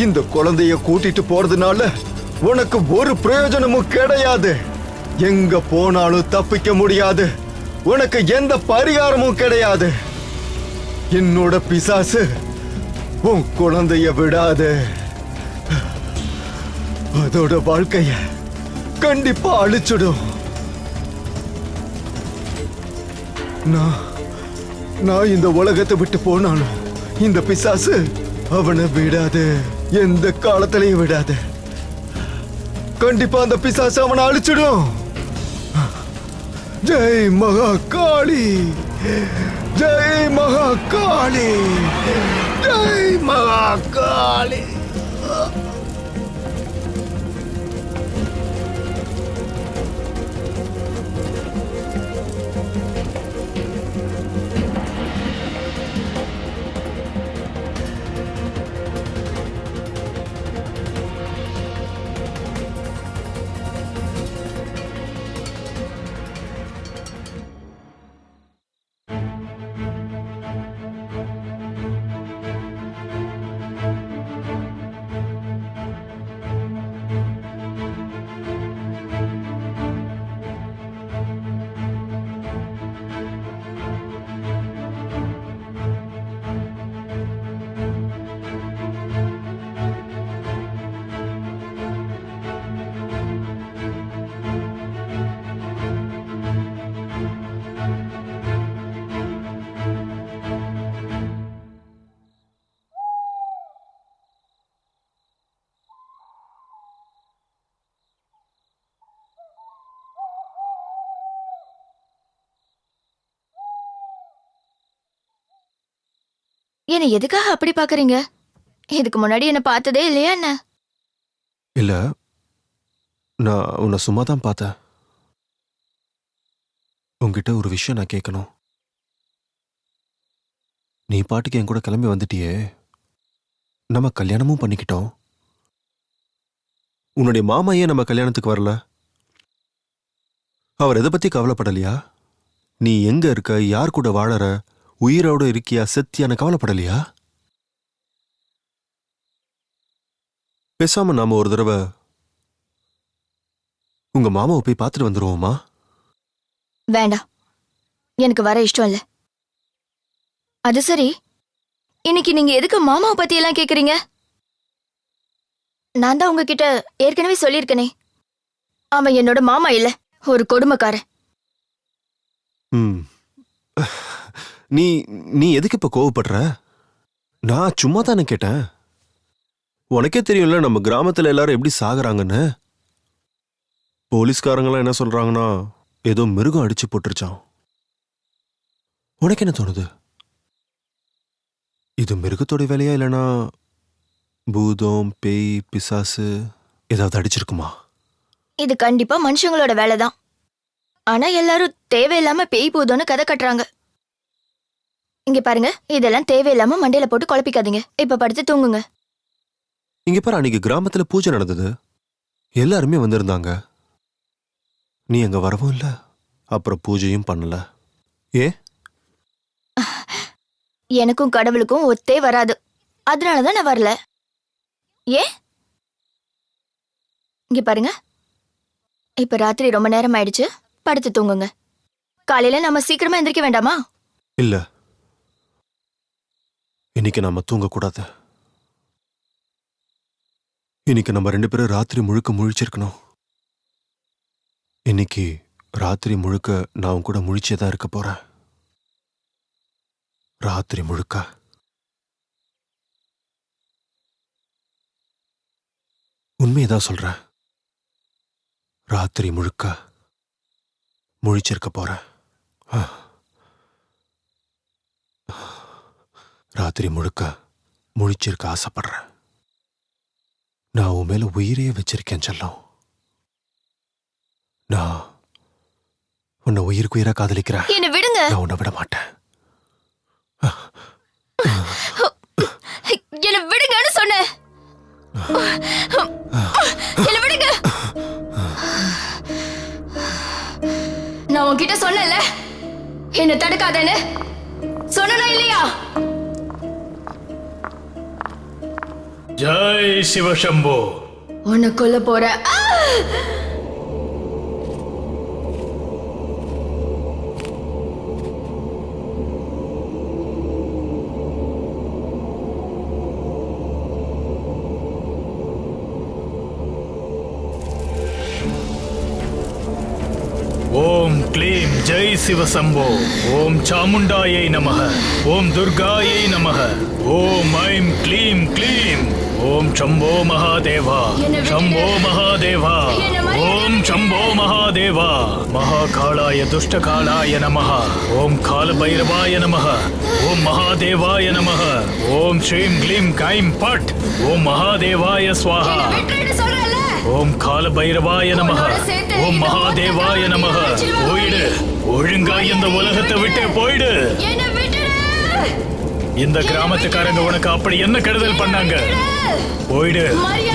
இந்த குழந்தைய கூட்டிட்டு போறதுனால உனக்கு ஒரு பிரயோஜனமும் கிடையாது. எங்க போனாலும் தப்பிக்க முடியாது. உனக்கு எந்த பரிகாரமும் கிடையாது. என்னோட பிசாசு உன் குழந்தைய விடாது. அதோட வாழ்க்கைய கண்டிப்பா அழிச்சிடும். நான் இந்த உலகத்தை விட்டு போனாலும் இந்த பிசாசு அவனை விடாது. எந்த காலத்திலையும் விடாது. கண்டிப்பா அந்த பிசாசு அவனை அழிச்சிடும். ஜெய் மகாகாளி, ஜெய் மகாகாளி, ஜெய் மகாகாளி. என்ன எதுக்காக அப்படி பாக்குறீங்க? இதுக்கு முன்னாடி என்ன பார்த்ததே இல்லையா என்ன? இல்ல, நான் உன்னை சும்மா தான் பார்த்தேன். உன்கிட்ட ஒரு விஷயம் நான் கேட்கணும். நீ பாட்டுக்கு என் கூட கிளம்பி வந்துட்டியே, நம்ம கல்யாணமும் பண்ணிக்கிட்டோம். உன்னுடைய மாமா ஏன் நம்ம கல்யாணத்துக்கு வரல? அவர் எதை பத்தி கவலைப்படலையா? நீ எங்க இருக்க, யார் கூட வாழற, உயிரோட இருக்கியா செத்தியான கவலைப்படலையா? பேசாம நாம ஒரு தடவை உங்க மாமாவை போய் பார்த்துட்டு வந்துருவோமா? வேண்டாம், எனக்கு வர இஷ்டம் இல்ல. அது சரி, இன்னைக்கு நீங்க எதுக்கு மாமாவை பத்தி எல்லாம் கேக்குறீங்க? நான் தான் உங்ககிட்ட ஏற்கனவே சொல்லியிருக்கனே, அவன் என்னோட மாமா இல்ல, ஒரு கொடுமைக்காரன். நீ நீ எதுக்கு இப்ப கோவப்படுற? நான் சும்மா தானே கேட்டேன். உனக்கே தெரியும்ல நம்ம கிராமத்துல எல்லாரும் எப்படி சாகுறாங்கன்னு. போலீஸ்காரங்களாம் என்ன சொல்றாங்கன்னா, ஏதோ மிருகம் அடிச்சு போட்டுருச்சான். உனக்கு என்ன தோணுது? இது மிருகத்தோட வேலையா, இல்லைன்னா பூதம், பேய், பிசாசு ஏதாவது அடிச்சிருக்குமா? இது கண்டிப்பா மனுஷங்களோட வேலைதான். ஆனா எல்லாரும் தேவையில்லாம பேய் பூதம்னு கதை கட்டுறாங்க. இங்க பாருங்க, இதெல்லாம் தேவையில்லாம மண்டையில போட்டு குழப்பிக்காதீங்க. இப்ப படுத்து தூங்குங்க. இங்க பாரு, அன்னைக்கு கிராமத்துல பூஜை நடந்தது, எல்லாருமே வந்திருந்தாங்க. நீ அங்க வரவும் இல்ல, அப்புறம் பூஜையும் பண்ணல. ஏ? எனக்கும் கடவுளுக்கும் ஒத்தே வராது, அதனாலதான் நான் வரல. ஏ? இங்க பாருங்க, இப்ப ராத்திரி ரொம்ப நேரம் ஆயிடுச்சு, படுத்து தூங்குங்க. காலையில நம்ம சீக்கிரமா எந்திரிக்க வேண்டாமா? இல்ல, இன்னைக்கு நாம தூங்கக்கூடாது. இன்னைக்கு நம்ம 2 பேரும் ராத்திரி முழுக்க முழிச்சிருக்கணும். இன்னைக்கு ராத்திரி முழுக்க நான் உன் கூட முழிச்சேதான் இருக்க போறேன். ராத்திரி முழுக்க. உண்மையதான் சொல்றேன். ராத்திரி முழுக்க முழிச்சிருக்க போறேன். ராத்திரி முழுக்க முழிச்சிருக்க ஆசைப்படுறேன். நான் உன் மேல உயிரையே வச்சிருக்கேன் செல்லம். நான் உன்னை உயிருக்கு உயிரா காதலிக்கிறேன். என்ன விடுங்க. நான் உன்னை விட மாட்டேன். என்ன விடுங்கன்னு சொன்னேன். என்ன விடுங்க. நான் உன்கிட்ட சொன்னேன்ல என்ன தடுக்காதேன்னு. சொன்னா இல்லையா? ஜெய் சிவசம்போ. உன்னை கொல்ல போற. ஓம் க்ளீம் ஜெய் சிவசம்போ. ஓம் சாமுண்டாயை நமः. ஓம் துர்காயை நமः. ஓம் ஐம் க்ளீம் க்ளீம். ஓம் சம்போ மகாதேவா. சம்போ மகாதேவா. ஓம் சம்போ மகாதேவா. மகாகாளாய துஷ்டகாளாய நமः. ஓம் காலபைரவாய நமः. ஓம் மகாதேவாய நமः. ஓம் ஸ்ரீம் க்ளீம் கைம் பட். ஓம் மகாதேவாய ஸ்வாஹா. ஓம் காலபைரவாய நமः. ஓம் மகாதேவாய நமः. போயிடு. ஒழுங்கா இந்த உலகத்தை விட்டு போயிடு. இந்த கிராமத்துக்காரங்க உனக்கு அப்படி என்ன கெடுதல் பண்ணாங்க? போயிடு.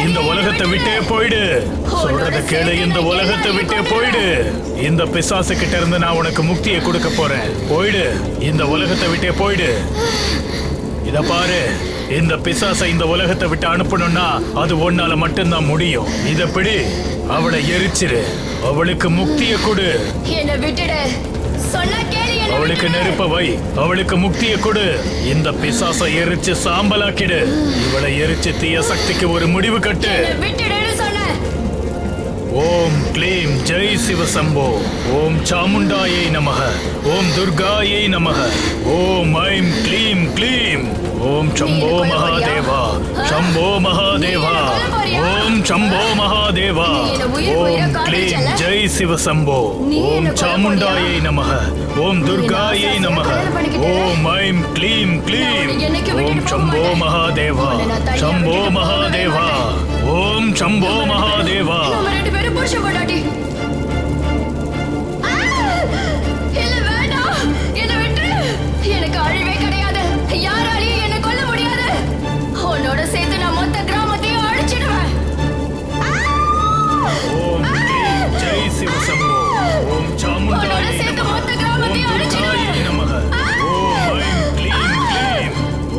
இந்த உலகத்தை விட்டே போயிடு. சொல்றத கேளு. இந்த உலகத்தை விட்டே போயிடு. இந்த பிசாசு கிட்ட இருந்து நான் உனக்கு முக்தியை கொடுக்க போறேன். போயிடு. இந்த உலகத்தை விட்டே போயிடு. இத பாரு, இந்த பிசாசை இந்த உலகத்தை விட்டு அனுப்பணும்னா அது ஒன்னால மட்டும்தான் முடியும். இத பிடி. அவளை எரிச்சிரு. அவளுக்கு முக்தியை கொடு. என்ன விட்டுடு. சொன்னா கேளு. அவளுக்கு நெருப்ப வை. அவளுக்கு முக்தியை கொடு. இந்த பிசாசை எரிச்சு சாம்பலாக்கிடு. இவளை எரிச்சு தீய சக்திக்கு ஒரு முடிவு கட்டு. விட்டுடுன்னு சொன்னேன். ஓம் க்ளீம் ஜெய் சிவசம்போ. ஓம் சாமுண்டாயை நமः. ஓம் துர்காயை நமः. ஓம் ஐம் க்ளீம் க்ளீம். ஓம் சம்போ மகாதேவா. சம்போ மகாதேவா. ஓம் சம்போ மகாதேவா. ஓம் க்ளீம் ஜெய் சிவசம்போ. ஓம் சாமுண்டாயை நமः. ஓம் துர்காயை நமः. ஓம் ஐம் க்ளீம் க்ளீம். ஓம் சம்போ மகாதேவா. சம்போ மகாதேவா. ஓம் சம்போ மகாதேவா. புருஷ பொண்டாட்டி. இல்ல வேண்டாம். என்ன விட்டு. எனக்கு அழிவே கிடையாது. யாராலையும் என்ன கொல்ல முடியாது. உன்னோட சேர்த்து நான் மொத்த கிராமத்தையும் அழிச்சிடுவேன். ஓம் க்ளீம் ஜெய் சிவசம்போ. ஓம் சாமுண்டாயை நமः. ஓம் துர்காயை நமः. ஓம் ஐம் க்ளீம் க்ளீம்.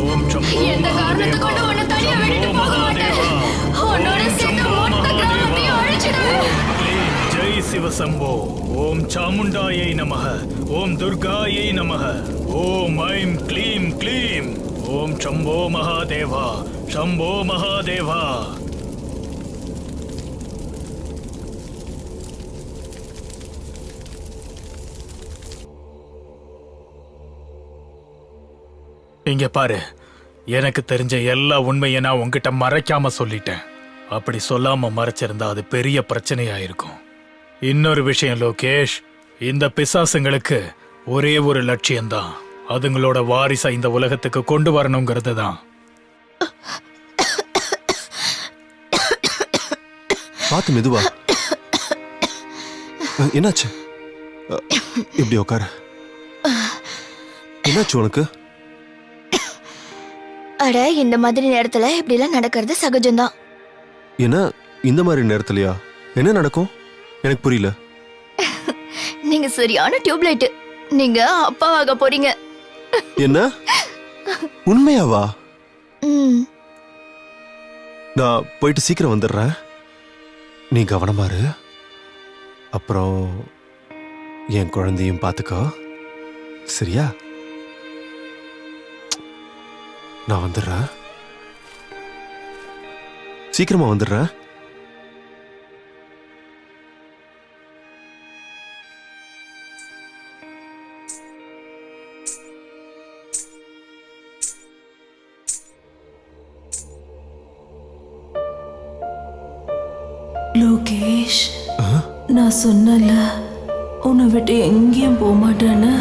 ஓம் சம்போ எந்த காரணத்தை கொண்டு உன்னை தனியா விட்டுட்டு போக மாட்டேன். உன்னோட சேர்த்து மொத்த கிராமத்தையும் அழிச்சிடுவேன். ஜெய் சிவசம்போ. ஓம் சாமுண்டாயை நமः. ஓம் துர்காயை நமः. ஓம் ஐம் க்ளீம் க்ளீம். ஓம் சம்போ மகாதேவா. சம்போ மகாதேவா. இங்க பாரு, எனக்கு தெரிஞ்ச எல்லா உண்மையை நான் உன்கிட்ட மறைக்காம சொல்லிட்டேன். அப்படி சொல்லாம மறைச்சிருந்தா அது பெரிய பிரச்சனையாயிருக்கும். இன்னொரு விஷயம் லோகேஷ், இந்த பிசாசுங்களுக்கு ஒரே ஒரு லட்சியம்தான். அதுங்களோட வாரிசை இந்த உலகத்துக்கு கொண்டு வரணுங்கிறது தான். பார்த்து மெதுவா. என்னாச்சு? இப்படி உட்காரு. என்னாச்சு உனக்கு? அட, இந்த மாதிரி நேரத்துல இப்படி எல்லாம் நடக்கிறது சகஜம்தான். என்ன இந்த மாதிரி நேரத்துலயா? என்ன நடக்கும் எனக்கு புரியல. நீங்க சரியான டியூப்லைட். நீங்க அப்பாவாக போறீங்க. என்ன? உண்மையாவா? நான் போயிட்டு சீக்கிரம் வந்துடுறேன். நீ கவனமா இரு. அப்புறம் என் குழந்தையும் பார்த்துக்கோ, சரியா? நான் வந்துடுறேன். சீக்கிரமா வந்துடுறேன். லோகேஷ், நான் சொன்னல உன்னை விட்டு எங்கேயும் போக மாட்டேன்னு.